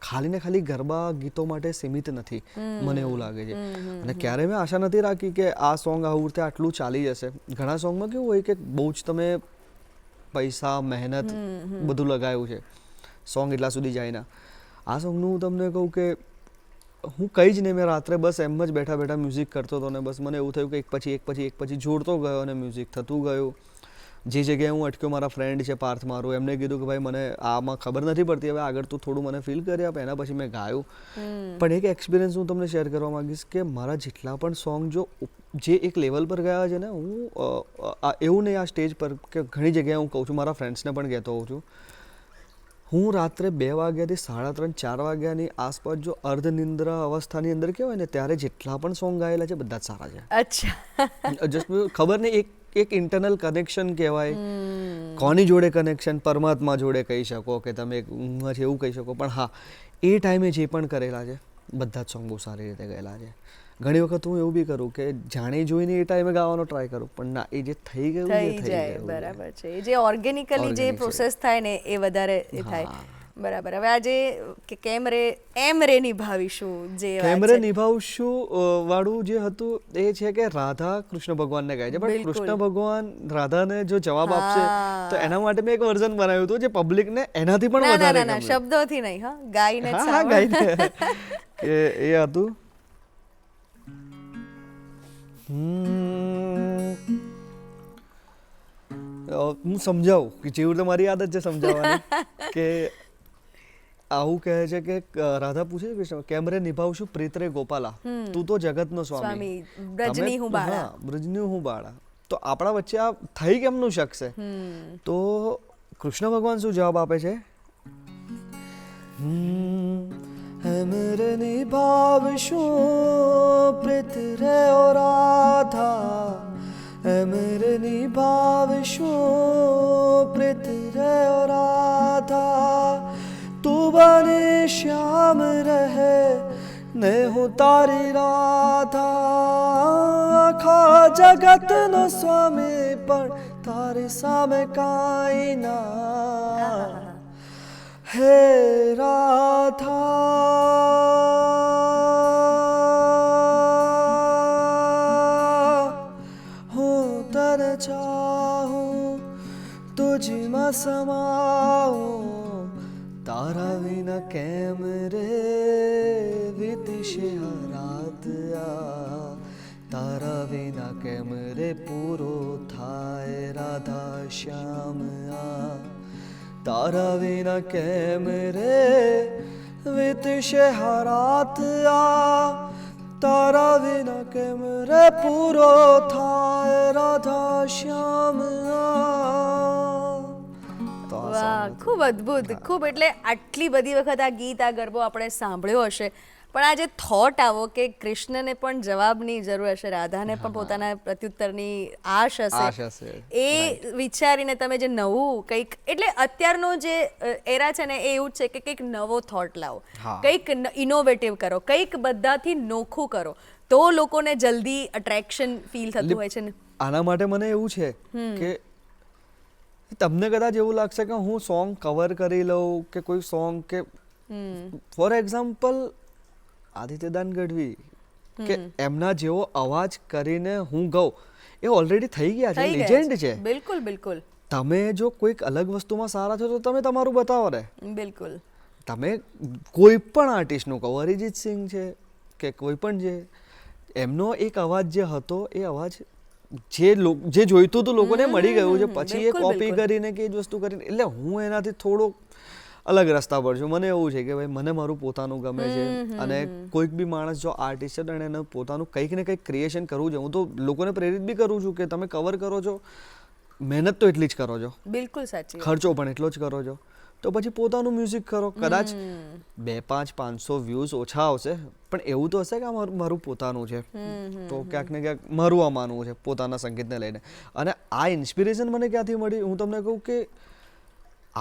Speaker 1: ખાલી ને ખાલી ગરબા ગીતો માટે સીમિત નથી, મને એવું લાગે છે. અને ક્યારે મેં આશા નથી રાખી કે આ સોંગ આવું રીતે આટલું ચાલી જશે. ઘણા સોંગમાં કેવું હોય કે બહુ જ તમે પૈસા મહેનત બધું લગાવ્યું છે, સોંગ એટલા સુધી જાય ના. આ સોંગનું હું તમને કહું કે હું કંઈ જ નહીં, મેં રાત્રે બસ એમ જ બેઠા બેઠા મ્યુઝિક કરતો હતો ને બસ મને એવું થયું કે એક પછી જોડતો ગયો અને મ્યુઝિક થતું ગયું. જે જગ્યાએ હું અટક્યો, મારા ફ્રેન્ડ છે પાર્થ મારો, એમને કીધું કે ભાઈ મને આમાં ખબર નથી પડતી, હવે આગળ તું થોડું મને ફીલ કરી આપ. એના પછી મેં ગાયું. પણ એક એક્સપિરિયન્સ હું તમને શેર કરવા માંગીશ કે મારા જેટલા પણ સોંગ જે એક લેવલ પર ગયા છે ને, હું એવું નહીં આ સ્ટેજ પર કે ઘણી જગ્યાએ હું કહું છું, મારા ફ્રેન્ડ્સને પણ કહેતો હોઉં છું, હું રાત્રે 2 વાગ્યાથી 3:30 4 વાગ્યાની આસપાસ જો અર્ધનિંદ્રા અવસ્થાની અંદર કહેવાય ને, ત્યારે જેટલા પણ સોંગ ગાયેલા છે બધા જ સારા છે.
Speaker 2: અચ્છા.
Speaker 1: જસ્ટ ખબર નહીં, એક ઇન્ટરનલ કનેક્શન કહેવાય. કોની જોડે કનેક્શન? પરમાત્મા જોડે કહી શકો કે તમે ઊંઘમાં છે એવું કહી શકો. પણ હા, એ ટાઈમે જે પણ કરેલા છે બધા જ સોંગ બહુ સારી રીતે ગયેલા છે. ઘણી વખત હું એવું બી કરું કે જાણી જોઈને એ ટાઈમે ગાવાનો ટ્રાય કરું, પણ ના, એ જે થઈ ગયું
Speaker 2: થઈ જાય. બરાબર છે. જે ઓર્ગેનિકલી જે પ્રોસેસ થાય ને એ વધારે એ થાય. બરાબર. હવે આજે કે કેમરે નિભાવીશું જે
Speaker 1: કેમરે નિભાવશું વાળું જે હતું એ છે કે રાધા કૃષ્ણ ભગવાનને ગાય છે, પણ કૃષ્ણ ભગવાન રાધાને જો જવાબ આપશે તો એના માટે મેં એક વર્ઝન બનાવ્યું હતું જે પબ્લિકને એનાથી પણ વધારે ગમ્યું.
Speaker 2: શબ્દોથી નહીં, હા, ગાઈને
Speaker 1: ગાઈને કે એ હતું. હું સમજાવું કે જેવું રીતે મારી આદત છે સમજાવવાની કે આવું કહે છે કે રાધા પૂછે છે કૃષ્ણ કેમ રે નિભાવશું પ્રીત રે ગોપાલા તું તો જગતનો સ્વામી
Speaker 2: બ્રજની હું બાળા.
Speaker 1: હા, બ્રજની હું બાળા. તો આપણા વચ્ચે આ થઈ કેમનું શકશે? તો કૃષ્ણ ભગવાન શું જવાબ આપે છે? हमरे निभावशो प्रीत रे ओ राधा, हमरे निभावशो प्रीत रे ओ राधा, तू बने श्याम रहे ने હું તારી રાધા, આખા જગતનો સ્વામી પણ તારી સામે કાંઈ ના. હે રાધા હું તને ચાહું, તુજમાં સમાઉં, તારા વિના કેમ રે વીતશે આ રાત આ, તારા વિના કેમ રે પૂરો થાય રાધા શ્યામ આ, તારા વિના કેમ રે વીતશે આ રાત આ, તારા વિના કેમ રે પૂરો થાય રાધા શ્યામ આ.
Speaker 2: વાહ, ખૂબ અદ્ભુત, ખૂબ. એટલે આટલી બધી વખત આ ગીત, આ ગરબો આપણે સાંભળ્યો હશે, પણ આ જે થોટ આવો કે કૃષ્ણને પણ જવાબની જરૂર હશે, રાધાને પણ પોતાના પ્રત્યુત્તરની આશ હશે, એ વિચારીને તમે જે નવું કંઈક, એટલે અત્યારનો જે એરા છે ને એ એવું જ છે કે કંઈક નવો થોટ લાવો, કંઈક ઇનોવેટિવ કરો, કંઈક બધાથી નોખું કરો, તો લોકોને જલ્દી અટ્રેક્શન ફીલ થતું હોય છે ને.
Speaker 1: આના માટે મને એવું છે કે તમને કદાચ એવું લાગશે કે હું સોંગ કવર કરી લઉં કે કોઈ સોંગ કે ફોર એક્ઝામ્પલ આદિત્યદાન ગઢવી કે એમના જેવો અવાજ કરીને હું ગાઉં, એ ઓલરેડી થઈ ગયા છે, લેજેન્ડ છે.
Speaker 2: બિલકુલ બિલકુલ.
Speaker 1: તમે જો કોઈક અલગ વસ્તુમાં સારા છો તો તમે તમારું બતાવો ને.
Speaker 2: બિલકુલ.
Speaker 1: તમે કોઈ પણ આર્ટિસ્ટનું કહો, અરિજીત સિંહ છે કે કોઈ પણ છે, એમનો એક અવાજ જે હતો એ અવાજ જે જોઈતું હતું લોકોને મળી ગયું છે, પછી એ કોપી કરીને કે એ જ વસ્તુ કરીને, એટલે હું એનાથી થોડોક અલગ રસ્તા પર છું. મને એવું છે કે ભાઈ મને મારું પોતાનું ગમે છે, અને કોઈક બી માણસ જો આર્ટિસ્ટ છે તો એને પોતાનું કંઈક ને કંઈક ક્રિએશન કરવું છે. હું તો લોકોને પ્રેરિત બી કરું છું કે તમે કવર કરો છો, મહેનત તો એટલી જ કરો છો,
Speaker 2: બિલકુલ સાચી, ખર્ચો
Speaker 1: પણ એટલો જ કરો છો, તો પછી પોતાનું મ્યુઝિક કરો. કદાચ 200-500 વ્યૂઝ ઓછા આવશે, પણ એવું તો હશે કે આ મારું પોતાનું છે, તો ક્યાંક ને ક્યાંક મારું આ માનવું છે પોતાના સંગીતને લઈને. અને આ ઇન્સ્પિરેશન મને ક્યાંથી મળી? હું તમને કહું કે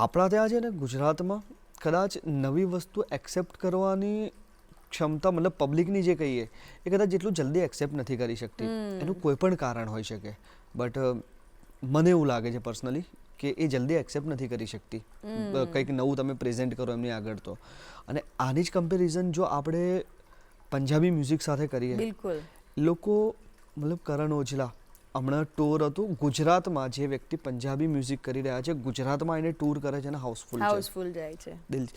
Speaker 1: આપણા ત્યાં છે ને ગુજરાતમાં કદાચ નવી વસ્તુ એક્સેપ્ટ કરવાની ક્ષમતા, મતલબ પબ્લિકની જે કહીએ એ કદાચ જેટલું જલ્દી એક્સેપ્ટ નથી કરી શકતી. એનું કોઈ પણ કારણ હોઈ શકે, બટ મને એવું લાગે છે પર્સનલી કે એ જલ્દી એક્સેપ્ટ નથી કરી શકતી કંઈક નવું તમે પ્રેઝન્ટ કરો એમની આગળ. તો અને આની જ કમ્પેરિઝન જો આપણે પંજાબી મ્યુઝિક સાથે કરીએ,
Speaker 2: બિલકુલ,
Speaker 1: લોકો મતલબ કરણ ઓજલા હમણાં ટૂર હતું ગુજરાતમાં, જે વ્યક્તિ પંજાબી મ્યુઝિક કરી રહ્યા છે ગુજરાતમાં એને ટૂર કરે છે ને હાઉસફુલ
Speaker 2: જાય છે. દિલ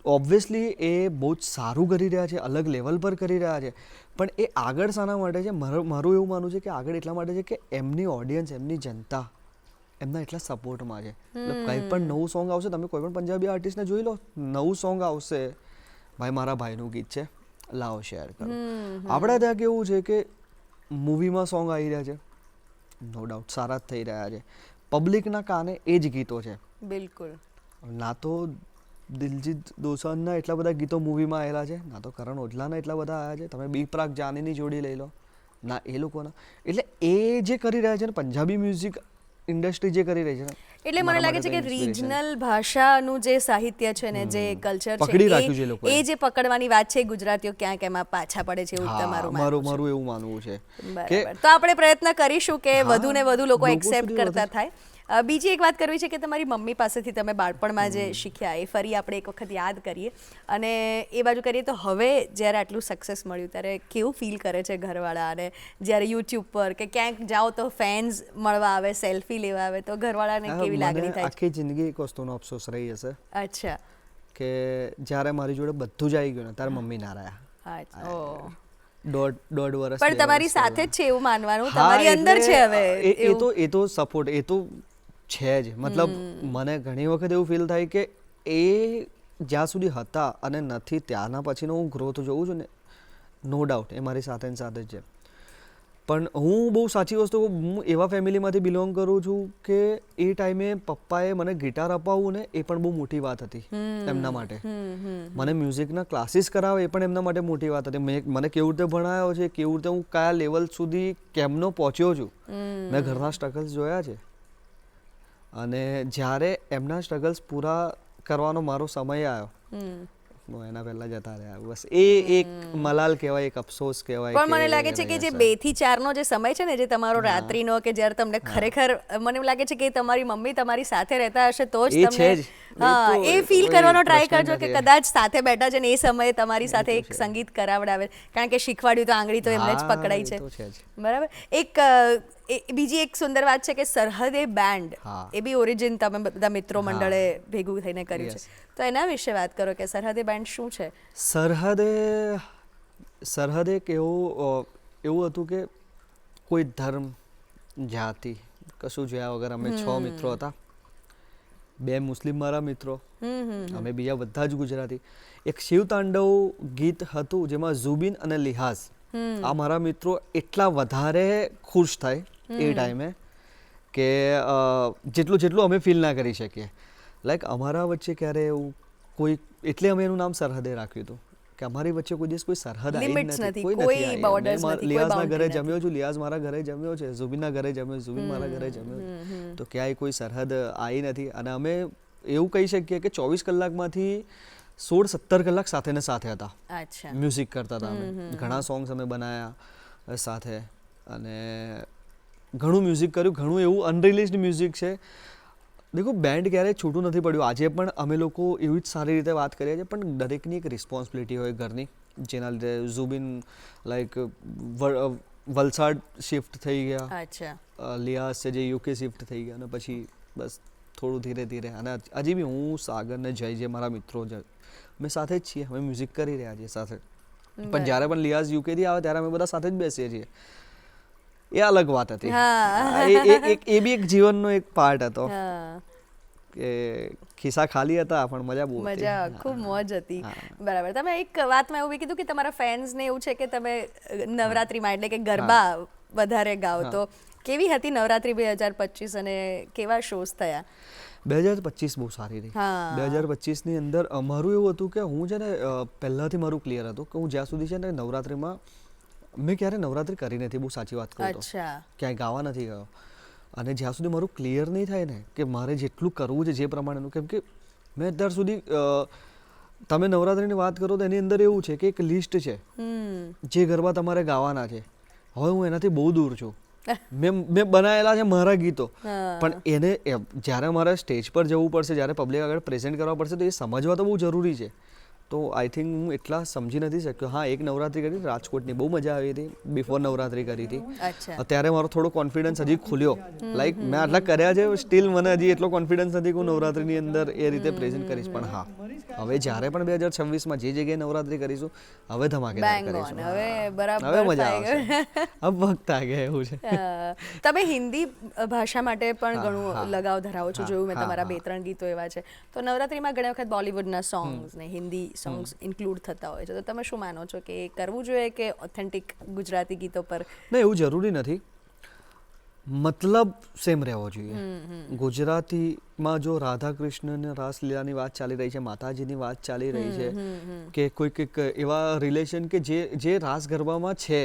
Speaker 1: ઓબ્વિયસલી એ બહુ જ સારું કરી રહ્યા છે, અલગ લેવલ પર કરી રહ્યા છે, પણ એ આગળ શાના માટે છે? મારું એવું માનવું છે કે આગળ એટલા માટે છે કે એમની ઓડિયન્સ, એમની જનતા એમના એટલા સપોર્ટમાં છે. મતલબ કંઈ પણ નવું સોંગ આવશે, તમે કોઈ પણ પંજાબી આર્ટિસ્ટને જોઈ લો, નવું સોંગ આવશે, ભાઈ મારા ભાઈનું ગીત છે, લાવો શેર કરો. આપણે ત્યાં કેવું છે કે મૂવીમાં સોંગ આવી રહ્યા છે, નો ડાઉટ સારા જ થઈ રહ્યા છે, પબ્લિકના કાને એ જ ગીતો છે.
Speaker 2: બિલકુલ.
Speaker 1: ના તો દિલજીત દોસાંજના એટલા બધા ગીતો મૂવીમાં આવેલા છે, ના તો કરણ ઓજલાના એટલા બધા આવ્યા છે, તમે બી પ્રાક જાનીની જોડી લઈ લો, ના એ લોકોના. એટલે એ જે કરી રહ્યા છે ને પંજાબી મ્યુઝિક ઇન્ડસ્ટ્રી જે કરી રહી છે ને,
Speaker 2: એટલે મને લાગે છે કે રિજનલ ભાષાનું જે સાહિત્ય છે ને, જે કલ્ચર છે, એ જે પકડવાની વાત છે, ગુજરાતીઓ ક્યાંક એમાં પાછા પડે છે, એવું તમારું
Speaker 1: મારું એવું માનવું છે.
Speaker 2: તો આપણે પ્રયત્ન કરીશું કે વધુ ને વધુ લોકો એક્સેપ્ટ કરતા થાય. બીજી એક વાત કરવી છે કે તમારી મમ્મી પાસેથી તમે બાળપણમાં જે શીખ્યા એ ફરી આપણે એક વખત યાદ કરીએ, અને એ બાજુ કરીએ તો હવે જ્યારે આટલું સક્સેસ મળ્યું ત્યારે કેવું ફીલ કરે છે ઘરવાળા? અને જ્યારે યુટ્યુબ પર કે ક્યાંક જાઓ તો ફેન્સ મળવા આવે, સેલ્ફી લેવા આવે, તો ઘરવાળાને કેવી લાગણી થાય?
Speaker 1: આખી જિંદગી એક વસ્તુનો અફસોસ રહી હશે.
Speaker 2: અચ્છા.
Speaker 1: કે જ્યારે મારી જોડે બધું જ આવી ગયું ને ત્યારે મમ્મી ના રહ્યા. દોઢ વર્ષ
Speaker 2: પણ તમારી સાથે જ છે એવું માનવાનું, તમારી અંદર છે હવે.
Speaker 1: એ તો સપોર્ટ એ તો છે જ. મતલબ મને ઘણી વખત એવું ફીલ થાય કે એ જ્યાં સુધી હતા અને નથી ત્યાંના પછીનો હું ગ્રોથ જોઉં છું ને, નો ડાઉટ એ મારી સાથે ને સાથે જ છે. પણ હું બહુ સાચી વસ્તુ, હું એવા ફેમિલીમાંથી બિલોંગ કરું છું કે એ ટાઈમે પપ્પાએ મને ગિટાર અપાવવું ને એ પણ બહુ મોટી વાત હતી એમના માટે. મને મ્યુઝિકના ક્લાસીસ કરાવે એ પણ એમના માટે મોટી વાત હતી. મને કેવી રીતે ભણાયો છે, કેવી રીતે હું કયા લેવલ સુધી કેમનો પહોંચ્યો છું, મેં ઘરના સ્ટ્રગલ્સ જોયા છે. અને જ્યારે એમના સ્ટ્રગલ્સ પૂરા કરવાનો મારો સમય આવ્યો, એના પહેલા જતા રહ્યા. બસ એ એક મલાલ કહેવાય, એક અફસોસ કહેવાય.
Speaker 2: પણ મને લાગે છે કે જે 2 થી 4 નો જે સમય છે ને, જે તમારો રાત્રિનો, કે જ્યારે તમને ખરેખર મને એવું લાગે છે કે તમારી મમ્મી તમારી સાથે રહેતા હશે તો જ તમને એ ફીલ કરવાનો ટ્રાય કરજો કે કદાચ સાથે બેઠા છે ને એ સમયે તમારી સાથે એક સંગીત કરાવડાવે, કારણ કે શીખવાડ્યું તો આંગળી તો એમને જ પકડાઈ છે, બરાબર. બીજી એક સુંદર વાત છે કે સરહદે બેન્ડ, એ બી ઓરિજિન તમે બધા મિત્રો મંડળે ભેગું થઈને કર્યું છે, તો એના વિશે વાત કરો કે સરહદે બેન્ડ શું છે?
Speaker 1: સરહદે એક એવું હતું કે કોઈ ધર્મ, જાતિ કશું જોયા વગર અમે 6 મિત્રો હતા. 2 મુસ્લિમ મારા મિત્રો, અમે બીજા બધા જ ગુજરાતી. એક શિવ તાંડવ ગીત હતું જેમાં ઝુબિન અને લિહાઝ, આ મારા મિત્રો એટલા વધારે ખુશ થાય એ ટાઈમે કે જેટલું અમે ફીલ ના કરી શકીએ. લાઈક અમારા વચ્ચે ક્યારે એવું કોઈ, એટલે અમે એનું નામ સરહદે રાખ્યું હતું કે અમારી વચ્ચે કોઈ દિવસ કોઈ સરહદ આવી નથી, કોઈ નથી. લિયાઝના ઘરે જમ્યો છું, લિયાઝ મારા ઘરે જમ્યો છે, ઝુબિનના ઘરે જમ્યો, ઝુબિન મારા ઘરે જમ્યો, તો ક્યાંય કોઈ સરહદ આવી નથી. અને અમે એવું કહી શકીએ કે 24 કલાકમાંથી 16-17 કલાક સાથે ને સાથે હતા, મ્યુઝિક કરતા હતા. અમે ઘણા સોંગ્સ અમે બનાવ્યા સાથે અને ઘણું મ્યુઝિક કર્યું. ઘણું એવું અનરિલીઝડ મ્યુઝિક છે. દેખો, બેન્ડ ક્યારેય છૂટું નથી પડ્યું. આજે પણ અમે લોકો એવી જ સારી રીતે વાત કરીએ છીએ, પણ દરેકની એક રિસ્પોન્સિબિલિટી હોય ઘરની, જેના લીધે ઝુબિન લાઈક વલસાડ શિફ્ટ થઈ ગયા, લિયાઝ છે જે યુકે શિફ્ટ થઈ ગયા, અને પછી બસ થોડું ધીરે ધીરે. અને હજી બી હું, સાગર ને જય, જે મારા મિત્રો છે, અમે સાથે જ છીએ, અમે મ્યુઝિક કરી રહ્યા છીએ સાથે. પણ જ્યારે પણ લિયાઝ યુકેથી આવે ત્યારે અમે બધા સાથે જ બેસીએ છીએ. એ અલગ વાત હતી. એ બી એક જીવનનો એક પાર્ટ હતો કે ખિસ્સા ખાલી હતા પણ મજા બહુ હતી,
Speaker 2: મજા ખૂબ મોજ હતી. બરાબર. તમે એક વાતમાં એવું કીધું કે તમારા ફેન્સને એવું છે કે તમે નવરાત્રિમાં એટલે કે ગરબા વધારે ગાઓ, તો કેવી હતી નવરાત્રિ 2025 અને કેવા શોઝ થયા?
Speaker 1: 2025 બહુ સારી રહી. 2025ની અંદર મારું એવું હતું કે હું છે ને પહેલાંથી મારું ક્લિયર હતું કે હું જ્યાં સુધી છે ને નવરાત્રિમાં, મેં ક્યારે નવરાત્રિ કરી નથી, બહુ સાચી વાત કહું તો, ક્યાંય ગાવા નથી ગયો. અને જ્યાં સુધી મારું ક્લિયર નહીં થાય ને કે મારે જેટલું કરવું છે જે પ્રમાણેનું, કેમ કે મેં અત્યાર સુધી, તમે નવરાત્રિની વાત કરો તો એની અંદર એવું છે કે એક લિસ્ટ છે જે ગરબા તમારે ગાવાના છે. હવે હું એનાથી બહુ દૂર છું. મેં બનાવેલા છે મારા ગીતો, પણ એને જ્યારે મારે સ્ટેજ પર જવું પડશે, જ્યારે પબ્લિક આગળ પ્રેઝન્ટ કરવા પડશે, તો એ સમજવા તો બહુ જરૂરી છે. તો આઈ થિંક હું એટલા સમજી નથી શક્યો. હા, એક નવરાત્રિ કરી રાજકોટની, બહુ મજા આવી હતી. બિફોર નવરાત્રિ કરી હતી. અત્યારે મારો થોડો કોન્ફિડન્સ હજી ખુલ્યો. લાઈક મેં આટલા કર્યા છે, સ્ટીલ મને હજી એટલો કોન્ફિડન્સ નથી કે હું નવરાત્રિની અંદર એ રીતે પ્રેઝન્ટ કરીશ. પણ હા, હવે જ્યારે પણ 2026માં જે જગ્યાએ નવરાત્રિ કરીશું, હવે ધમાકેદાર કરીશું. હવે મજા આવશે. હવે વખત આ ગયા એવું છે.
Speaker 2: તમે હિન્દી ભાષા માટે પણ ઘણું લગાવ ધરાવો છો, જોયું મેં તમારા 2-3 ગીતો એવા છે. તો નવરાત્રિમાં ઘણી વખત બોલિવૂડના સોંગ્સ ને હિન્દી સોંગ્સ ઇન્ક્લુડ થતા હોય છે, તો તમે શું માનો છો કે કરવું જોઈએ કે ઓથેન્ટિક ગુજરાતી ગીતો પર?
Speaker 1: ના, એવું જરૂરી નથી. મતલબ સેમ રહેવો જોઈએ. ગુજરાતીમાં જો રાધા કૃષ્ણ રાસલીલાની વાત ચાલી રહી છે, માતાજીની વાત ચાલી રહી છે, કે કોઈક એવા રિલેશન કે જે રાસ ગરબામાં છે,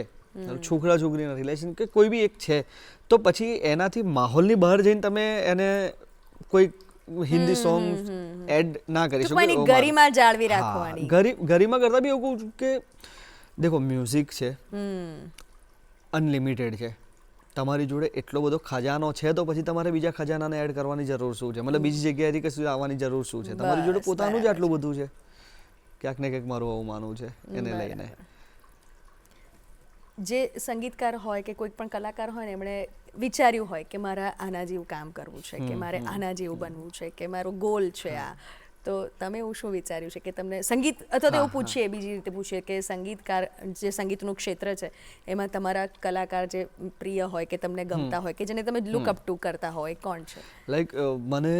Speaker 1: છોકરા છોકરીના રિલેશન કે કોઈ બી એક છે, તો પછી એનાથી માહોલની બહાર જઈને તમે એને કોઈ હિન્દી સોંગ એડ ના કરી શકો.
Speaker 2: ગરિમા જાળવી રાખવાની.
Speaker 1: ગરિમા કરતા બી એવું કહું કે દેખો, મ્યુઝિક છે, અનલિમિટેડ છે. તમારી જોડે એટલો બધો ખજાનો છે, તો પછી તમારે બીજા ખજાનાને એડ કરવાની જરૂર શું છે? મતલબ બીજી જગ્યાએથી કશું આવવાની જરૂર શું છે? તમારી જોડે પોતાનું જ આટલું બધું છે. ક્યાંક ને ક્યાંક મારું આવું માનવું છે એને લઈને.
Speaker 2: જે સંગીતકાર હોય કે કોઈ પણ કલાકાર હોય ને, એમણે વિચાર્યું હોય કે મારે આના જેવું કામ કરવું છે, કે મારે આના જેવું બનવું છે, કે મારો ગોલ છે આ, તો તમે એવું શું વિચાર્યું છે કે તમને સંગીત અથવા તો એવું પૂછીએ બીજી રીતે પૂછીએ કે સંગીતકાર જે સંગીતનું ક્ષેત્ર છે એમાં તમારા કલાકાર જે પ્રિય હોય કે તમને ગમતા હોય કે જેને તમે લુક અપ ટુ કરતા હોય કોણ છે?
Speaker 1: લાઈક મને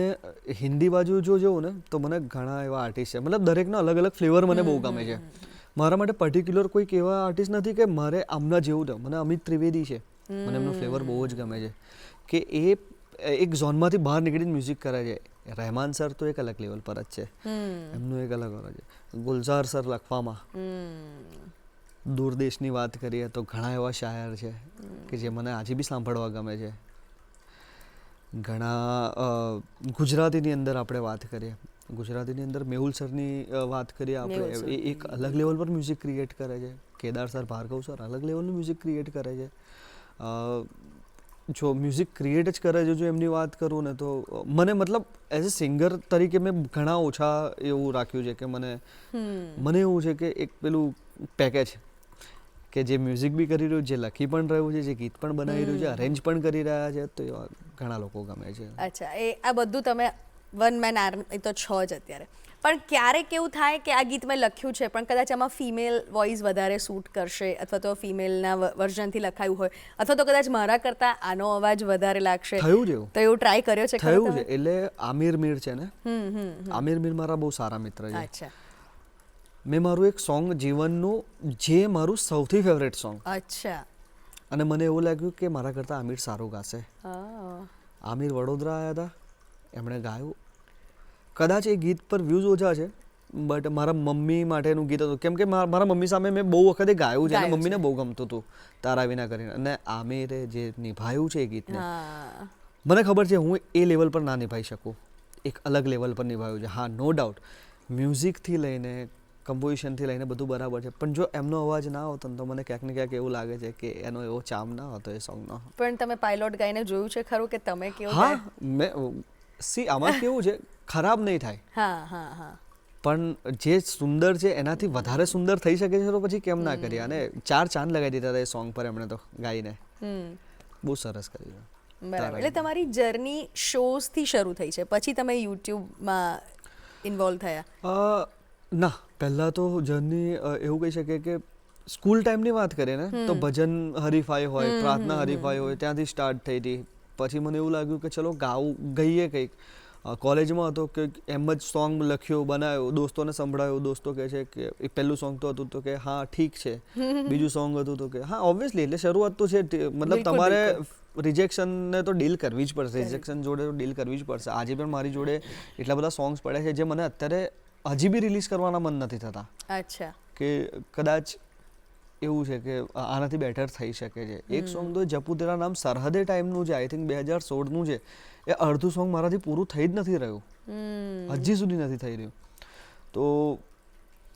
Speaker 1: હિન્દી બાજુ જો જોઉં ને તો મને ઘણા એવા આર્ટિસ્ટ છે, મતલબ દરેકનો અલગ અલગ ફ્લેવર મને બહુ ગમે છે. મારા માટે પર્ટિક્યુલર કોઈક એવા આર્ટિસ્ટ નથી કે મારે આમના જેવું થયું. મને અમિત ત્રિવેદી છે, મને એમનો ફ્લેવર બહુ જ ગમે છે કે એ એક ઝોનમાંથી બહાર નીકળીને મ્યુઝિક કરે છે. રહેમાન સર તો એક અલગ લેવલ પર જ છે, એમનું એક અલગ છે. ગુલઝાર સર લખવામાં, દૂરદેશની વાત કરીએ તો ઘણા એવા શાયર છે કે જે મને આજે બી સાંભળવા ગમે છે. ઘણા ગુજરાતીની અંદર આપણે વાત કરીએ, ગુજરાતીની અંદર મેહુલ સરની વાત કરીએ આપણે, એ એક અલગ લેવલ પર મ્યુઝિક ક્રિએટ કરે છે. કેદાર સર, ભાર્ગવ સર અલગ લેવલનું મ્યુઝિક ક્રિએટ કરે છે. જો મ્યુઝિક ક્રિએટ જ કરે છે, જો એમની વાત કરું ને તો મને મતલબ એઝ અ સિંગર તરીકે મેં ઘણા ઓછા એવું રાખ્યું છે કે મને એવું છે કે એક પેલું પેકેજ કે જે મ્યુઝિક બી કરી રહ્યું, જે લખી પણ રહ્યું છે, જે ગીત પણ બનાવી રહ્યું છે, અરેન્જ પણ કરી રહ્યા છે, તો એવા ઘણા લોકો ગમે છે.
Speaker 2: અચ્છા, એ આ બધું તમે વન મેન આર્મી તો છો જ અત્યારે, પણ ક્યારેક એવું થાય કે આ ગીત મેં લખ્યું છે પણ કદાચ આમાં ફિમેલ વોઇસ વધારે સૂટ કરશે અથવા તો ફિમેલના વર્ઝનથી લખાયું હોય અથવા તો કદાચ મારા કરતાં આનો અવાજ વધારે લાગશે,
Speaker 1: થયું છે એવું,
Speaker 2: તો એવું ટ્રાય કર્યો છે?
Speaker 1: થયું છે. એટલે આમિર મીર છે ને, આમિર મીર મારા બહુ સારા મિત્ર છે.
Speaker 2: અચ્છા.
Speaker 1: મેં મારું એક સોંગ જીવનનું, જે મારું સૌથી ફેવરેટ સોંગ,
Speaker 2: અચ્છા,
Speaker 1: અને મને એવું લાગ્યું કે મારા કરતાં આમિર સારું ગાશે. આમિર વડોદરા આવ્યા હતા, એમણે ગાયું. કદાચ એ ગીત પર વ્યૂઝ ઓછા છે, બટ મારા મમ્મી માટેનું ગીત હતું, કેમ કે મારા મમ્મી સામે મેં બહુ વખતે ગાયું છે અને મમ્મીને બહુ ગમતું હતું તારા વિના કરીને. અને આમિરે જે નિભાયું છે એ ગીતને, મને ખબર છે હું એ લેવલ પર ના નિભાઈ શકું, એક અલગ લેવલ પર નિભાવ્યું છે. હા, નો ડાઉટ મ્યુઝિકથી લઈને કમ્પોઝિશનથી લઈને બધું બરાબર છે, પણ જો એમનો અવાજ ના હોતો ને તો મને ક્યાંક ને ક્યાંક એવું લાગે છે કે એનો એવો ચામ ના હતો એ સોંગનો. પણ
Speaker 2: તમે પાયલોટ ગાઈને જોયું છે ખરું કે તમે કેવું?
Speaker 1: હા, મેં આમાં કેવું છે, ખરાબ નહીં થાય.
Speaker 2: હા.
Speaker 1: પણ જે સુંદર છે એનાથી વધારે સુંદર થઈ શકે છે તો પછી કેમ ના કરીએ? અને 4 ચાંદ લગાવી દીધા હતા એ સોંગ પર એમણે તો ગાઈને. બહુ સરસ કર્યું.
Speaker 2: બરાબર. એટલે તમારી જર્ની શોઝથી શરૂ થઈ છે, પછી તમે યુટ્યુબમાં ઇન્વોલ્વ થયા?
Speaker 1: ના, પહેલાં તો જર્ની એવું કહી શકીએ કે સ્કૂલ ટાઈમની વાત કરીએ ને તો ભજન હરીફાઈ હોય, પ્રાર્થના હરીફાઈ હોય, ત્યાંથી સ્ટાર્ટ થઈ હતી. પછી મને એવું લાગ્યું કે ચલો ગઈએ કંઈક. કોલેજમાં હતો કે એમ જ સોંગ લખ્યો, બનાવ્યો, દોસ્તોને સંભળાયો. દોસ્તો કહે છે કે એ પહેલું સોંગ તો હતું તો કે હા ઠીક છે, બીજું સોંગ હતું તો કે હા ઓબ્વિયસલી, એટલે શરૂઆત તો છે. મતલબ તમારે રિજેક્શનને તો ડીલ કરવી જ પડશે, રિજેક્શન જોડે તો ડીલ કરવી જ પડશે. આજે પણ મારી જોડે એટલા બધા સોંગ્સ પડ્યા છે જે મને અત્યારે હજી બી રિલીઝ કરવાના મન નથી થતા.
Speaker 2: અચ્છા. કે
Speaker 1: કદાચ એવું છે કે આનાથી બેટર થઈ શકે છે. એક સોંગ તો જપુ તેરા નામ સરહદે ટાઈમનું છે, આઈ થિંક 2016નું છે. એ અડધું સોંગ મારાથી પૂરું થઈ જ નથી રહ્યું, હજી સુધી નથી થઈ રહ્યું. તો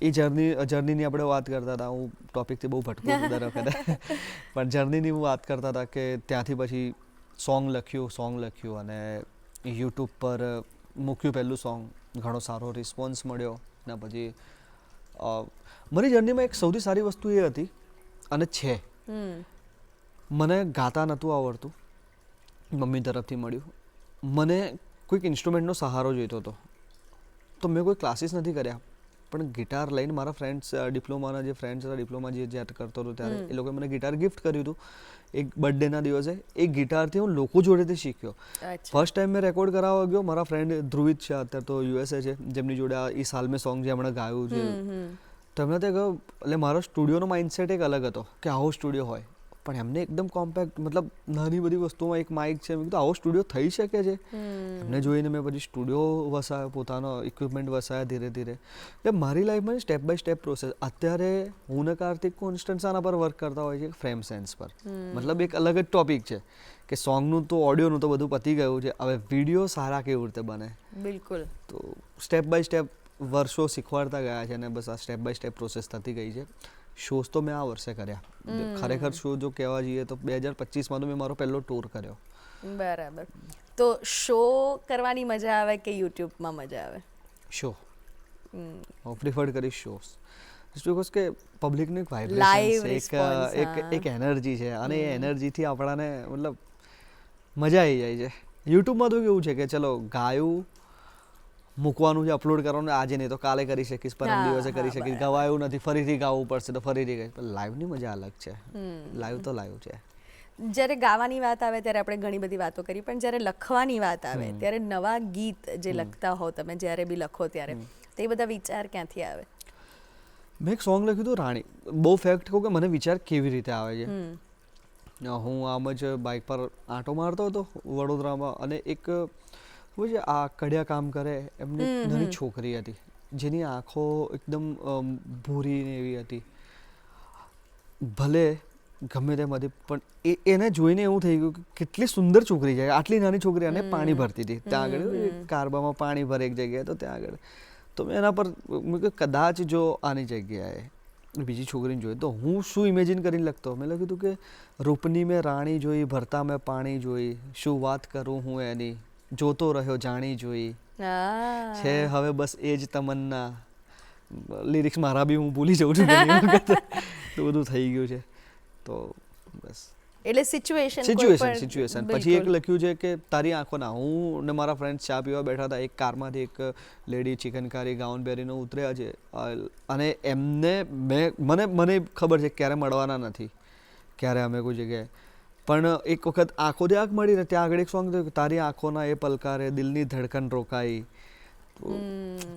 Speaker 1: એ જર્નીની આપણે વાત કરતા હતા, હું ટોપિકથી બહુ ભટકું છું દર વખતે, પણ જર્નીની હું વાત કરતા હતા કે ત્યાંથી પછી સોંગ લખ્યું અને યુટ્યુબ પર મૂક્યું પહેલું સોંગ. ઘણો સારો રિસ્પોન્સ મળ્યો. અને પછી મારી જર્નીમાં એક સૌથી સારી વસ્તુ એ હતી અને છે, મને ગાતા નહોતું આવડતું, મમ્મી તરફથી મળ્યું. મને કોઈક ઇન્સ્ટ્રુમેન્ટનો સહારો જોઈતો હતો, તો મેં કોઈ ક્લાસીસ નથી કર્યા, પણ ગિટાર લઈને મારા ફ્રેન્ડ્સ, ડિપ્લોમાના જે ફ્રેન્ડ્સ હતા, ડિપ્લોમા જ્યારે કરતો હતો ત્યારે એ લોકોએ મને ગિટાર ગિફ્ટ કર્યું હતું એક બર્થડેના દિવસે. એ ગિટારથી હું લોકો જોડેથી શીખ્યો. ફર્સ્ટ ટાઈમ મેં રેકોર્ડ કરાવવા ગયો, મારા ફ્રેન્ડ ધ્રુવિત છે, અત્યારે તો યુએસએ છે, જેમની જોડે આ ઈ સાલ મેં સોંગ જે હમણાં ગાયું છે, તો એમને તે કહ્યું, એટલે મારો સ્ટુડિયોનો માઇન્ડસેટ એક અલગ હતો કે આવો સ્ટુડિયો હોય, પણ એમને એકદમ કોમ્પેક્ટ, મતલબ નાની બધી વસ્તુમાં એક માઇક છે. મેં કીધું આવો સ્ટુડિયો થઈ શકે છે? એમને જોઈને મેં પછી સ્ટુડિયો વસાયો, પોતાનો ઇક્વિપમેન્ટ વસાયા ધીરે ધીરે. એટલે મારી લાઈફમાં સ્ટેપ બાય સ્ટેપ પ્રોસેસ. અત્યારે હું ને કાર્તિક કોન્સ્ટન્ટ આના પર વર્ક કરતા હોય છે, ફ્રેમ સેન્સ પર. મતલબ એક અલગ જ ટોપિક છે કે સોંગનું તો ઓડિયોનું તો બધું પતી ગયું છે, હવે વિડીયો સારા કેવી રીતે બને.
Speaker 2: બિલકુલ. તો
Speaker 1: સ્ટેપ બાય સ્ટેપ વર્ષો શીખવાડતા ગયા છે અને બસ આ સ્ટેપ બાય સ્ટેપ પ્રોસેસ થતી ગઈ છે. શોઝ તો મેં આ વર્ષે કર્યા. ખરેખર શો જો કહેવા જઈએ તો 2025માં તો મેં મારો પહેલો ટૂર કર્યો.
Speaker 2: બરાબર. તો શો કરવાની મજા આવે કે યુટ્યુબમાં મજા આવે?
Speaker 1: શો. હું પ્રિફર કરીશ શોઝ. બિકોઝ કે પબ્લિકનું એક વાઇબ્રેશન છે, એક એનર્જી છે, અને એ એનર્જીથી આપણાને મતલબ મજા આવી જાય છે. યુટ્યુબમાં તો કેવું છે કે ચલો ગાયું, મૂકવાનું છે, અપલોડ કરવાનું આજે નહીં તો કાલે કરી શકીશ, પરમ દિવસે કરી શકીશ, ગવાયું નથી ફરીથી ગાવું પડશે તો ફરીથી ગાઈશ. પણ લાઈવની મજા અલગ છે. લાઈવ તો લાઈવ છે.
Speaker 2: જ્યારે ગાવાની વાત આવે ત્યારે આપણે ઘણી બધી વાતો કરી, પણ જ્યારે લખવાની વાત આવે ત્યારે નવા ગીત જે લખતા હો તમે, જ્યારે બી લખો ત્યારે તે બધા વિચાર ક્યાંથી આવે?
Speaker 1: મેં એક સોંગ લખ્યું હતું રાણી. બહુ ફેક્ટ કહું કે મને વિચાર કેવી રીતે આવે છે. હું આમ જ બાઇક પર આંટો મારતો હતો વડોદરામાં અને એક શું છે આ કડિયા કામ કરે એમની નાની છોકરી હતી જેની આંખો એકદમ ભૂરી ને એવી હતી. ભલે ગમે તેમ હતી પણ એને જોઈને એવું થઈ ગયું કે કેટલી સુંદર છોકરી છે, આટલી નાની છોકરી અને પાણી ભરતી હતી ત્યાં આગળ કારબામાં પાણી ભરે એક જગ્યાએ તો ત્યાં આગળ. તો મેં એના પર કદાચ જો આની જગ્યાએ બીજી છોકરીને જોઈ તો હું શું ઇમેજિન કરીને લખતો. મેં લખ્યું હતું કે રૂપની મેં રાણી જોઈ, ભરતા મેં પાણી જોઈ, શું વાત કરું હું એની, જોતો રહ્યો જાણી જોઈ છે હવે બસ એ જ તમન્ના. લિરિક્સ મારા બી હું ભૂલી જાઉં છું ઘણી વખત, તો બધું થઈ ગયું છે. તો બસ
Speaker 2: એટલે સિચ્યુએશન
Speaker 1: પછી એક લખ્યું છે કે તારી આંખોના. હું ને મારા ફ્રેન્ડ્સ ચા પીવા બેઠા હતા, એક કારમાંથી એક લેડી ચિકનકારી ગાઉન પહેરીને ઉતર્યા છે અને એમને મને ખબર છે ક્યારે મળવાના નથી, ક્યારે અમે કોઈ જગ્યાએ, પણ એક વખત આંખોથી આંખ મળી ને ત્યાં આગળ એક સોંગ થયું તારી આંખોના એ પલકારે દિલની ધડકન રોકાઈ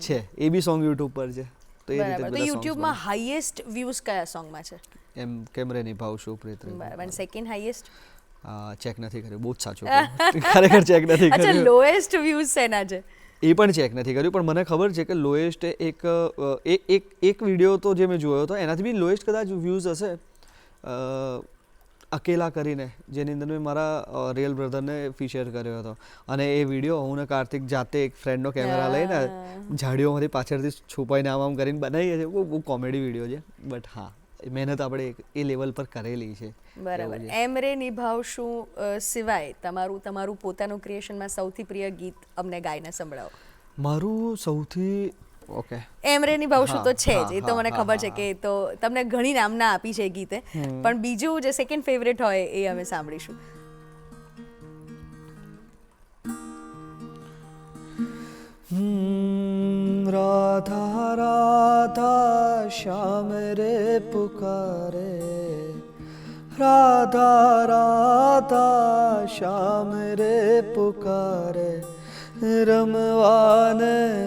Speaker 1: છે. એ બી સોંગ યુટ્યુબ પર છે. તો એ રીતે
Speaker 2: યુટ્યુબમાં હાઈએસ્ટ વ્યૂઝ કયા સોંગમાં છે?
Speaker 1: એમ કેમરે નિભાવશું પ્રીત.
Speaker 2: બરાબર. સેકન્ડ હાઈએસ્ટ
Speaker 1: ચેક નથી કર્યું, બહુ જ સાચું ખરેખર ચેક નથી કર્યું.
Speaker 2: અચ્છા, લોએસ્ટ વ્યૂઝ શેના છે
Speaker 1: એ પણ ચેક નથી કર્યું, પણ મને ખબર છે કે લોએસ્ટ એક વિડીયો તો જે મેં જોયો હતો એનાથી બી લોએસ્ટ કદાચ વ્યૂઝ હશે અકેલા કરીને, જેની અંદર મેં મારા રિયલ બ્રધરને ફીચર કર્યો હતો અને એ વિડીયો હું ને કાર્તિક જાતે એક ફ્રેન્ડનો કેમેરા લઈને ઝાડીઓમાંથી પાછળથી છુપાઈને આમ કરીને બનાવીએ છીએ. બહુ કોમેડી વિડીયો છે બટ હા મહેનત આપણે એ લેવલ પર કરેલી છે.
Speaker 2: બરાબર. એમ રે નિભાવશું સિવાય તમારું પોતાનું ક્રિએશનમાં સૌથી પ્રિય ગીત અમને ગાઈને સંભળાવો.
Speaker 1: મારું સૌથી ઓકે
Speaker 2: એમ રે નિભાવશું તો છે જ, એ તો મને ખબર છે કે તો તમને ઘણી નામના આપી છે ગીતે, પણ બીજું જે સેકન્ડ ફેવરેટ હોય એ અમે સાંભળીશું.
Speaker 1: राधा राधा श्याम रे पुकारे, राधा राधा श्याम रे पुकारे, रमवान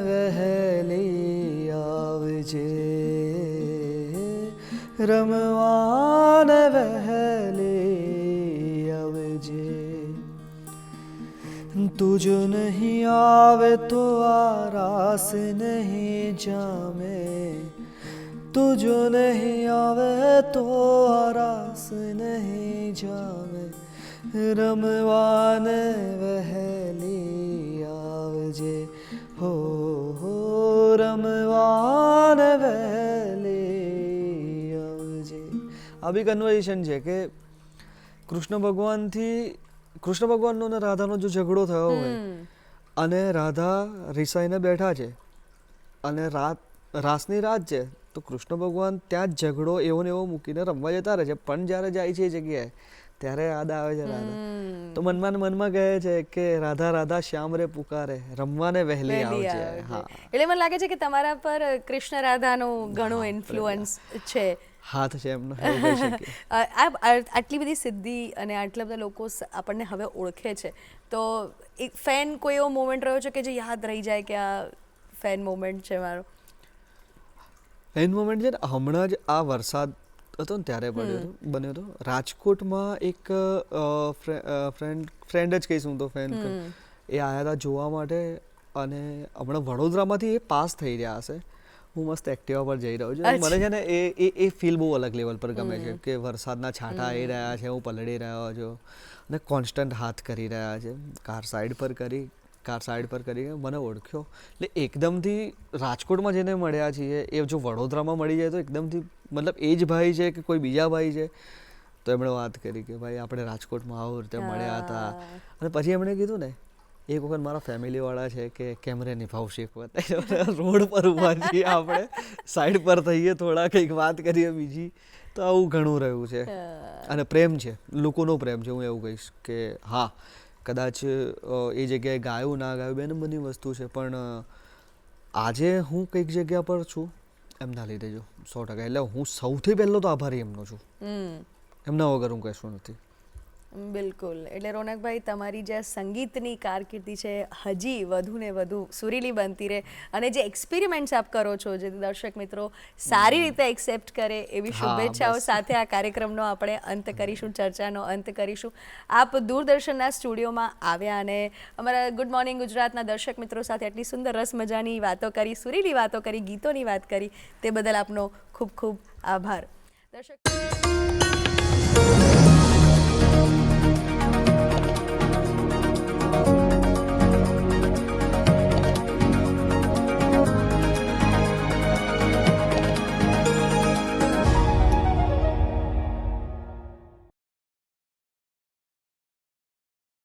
Speaker 1: वहली आवजे, रमवान वहली आवजे. तुझ नहीं आवे तो आरास नहीं जामे, तुझ नहीं आवे तो आरास नहीं जामे, रमवान वहली आवजे, हो रमवान वहली आवजे. આ બી કન્વર્ઝેશન છે કે કૃષ્ણ ભગવાનનો અને રાધાનો જો ઝઘડો થયો હોય અને રાધા રિસાઈને બેઠા છે અને રાસની રાત છે તો કૃષ્ણ ભગવાન ત્યાં જ ઝઘડો એવો ને એવો મૂકીને રમવા જતા રહે છે, પણ જ્યારે જાય છે એ જગ્યાએ ત્યારે યાદ આવે છે રાધા. તો મનમાં કહે છે કે રાધા રાધા શ્યામ રે પુકારે, રમવાને વહેલી આવજે. હા,
Speaker 2: એટલે મને લાગે છે કે તમારા પર કૃષ્ણ રાધાનું ઘણું ઇન્ફ્લુઅન્સ છે,
Speaker 1: હાથ છે એમનો.
Speaker 2: આટલી બધી સિદ્ધિ અને આટલા બધા લોકો આપણને હવે ઓળખે છે, તો એક ફેન કોઈ એવો મોમેન્ટ રહ્યો છે કે જે યાદ રહી જાય કે આ ફેન મોમેન્ટ છે મારો?
Speaker 1: ફેન મોમેન્ટ છે ને હમણાં જ આ વરસાદ હતો ને ત્યારે બન્યો હતો રાજકોટમાં. એક ફ્રેન્ડ જ કહીશ હું તો, ફેન એ આવ્યા હતા જોવા માટે અને હમણાં વડોદરામાંથી એ પાસ થઈ રહ્યા હશે. હું મસ્ત એક્ટિવા પર જઈ રહ્યો છું. મને છે ને એ ફીલ બહુ અલગ લેવલ પર ગમે છે કે વરસાદના છાંટા આવી રહ્યા છે, હું પલળી રહ્યો છું અને કોન્સ્ટન્ટ હાથ કરી રહ્યા છે. કાર સાઈડ પર કરી મને ઓળખ્યો એટલે એકદમથી રાજકોટમાં જેને મળ્યા છીએ એ જો વડોદરામાં મળી જાય તો એકદમથી મતલબ એ જ ભાઈ છે કે કોઈ બીજા ભાઈ છે. તો એમણે વાત કરી કે ભાઈ આપણે રાજકોટમાં આવું રીતે મળ્યા હતા અને પછી એમણે કીધું ને એક વખત મારા ફેમિલીવાળા છે કે કેમરે નિભાવશે, એક વખત રોડ પર ઊભા છીએ આપણે, સાઈડ પર થઈએ થોડા, કંઈક વાત કરીએ બીજી. તો આવું ઘણું રહ્યું છે અને પ્રેમ છે, લોકોનો પ્રેમ છે. હું એવું કહીશ કે હા કદાચ એ જગ્યાએ ગાયું ના ગાયું બે નંબરની વસ્તુ છે, પણ આજે હું કંઈક જગ્યા પર છું એમના લીધે જો 100%. એટલે હું સૌથી પહેલો તો આભારી એમનો છું. એમના વગર હું કશું નથી.
Speaker 2: બિલકુલ. એટલે રોનકભાઈ, તમારી જે સંગીતની કારકિર્દી છે હજી વધુ ને વધુ સુરીલી બનતી રહે, અને જે એક્સપેરિમેન્ટ્સ આપ કરો છો જે દર્શક મિત્રો સારી રીતે એક્સેપ્ટ કરે એવી શુભેચ્છાઓ સાથે આ કાર્યક્રમનો આપણે અંત કરીશું, ચર્ચાનો અંત કરીશું. આપ દૂરદર્શનના સ્ટુડિયોમાં આવ્યા અને અમારા ગુડ મોર્નિંગ ગુજરાતના દર્શક મિત્રો સાથે આટલી સુંદર રસ મજાની વાતો કરી, સુરીલી વાતો કરી, ગીતોની વાત કરી, તે બદલ આપનો ખૂબ ખૂબ આભાર. દર્શક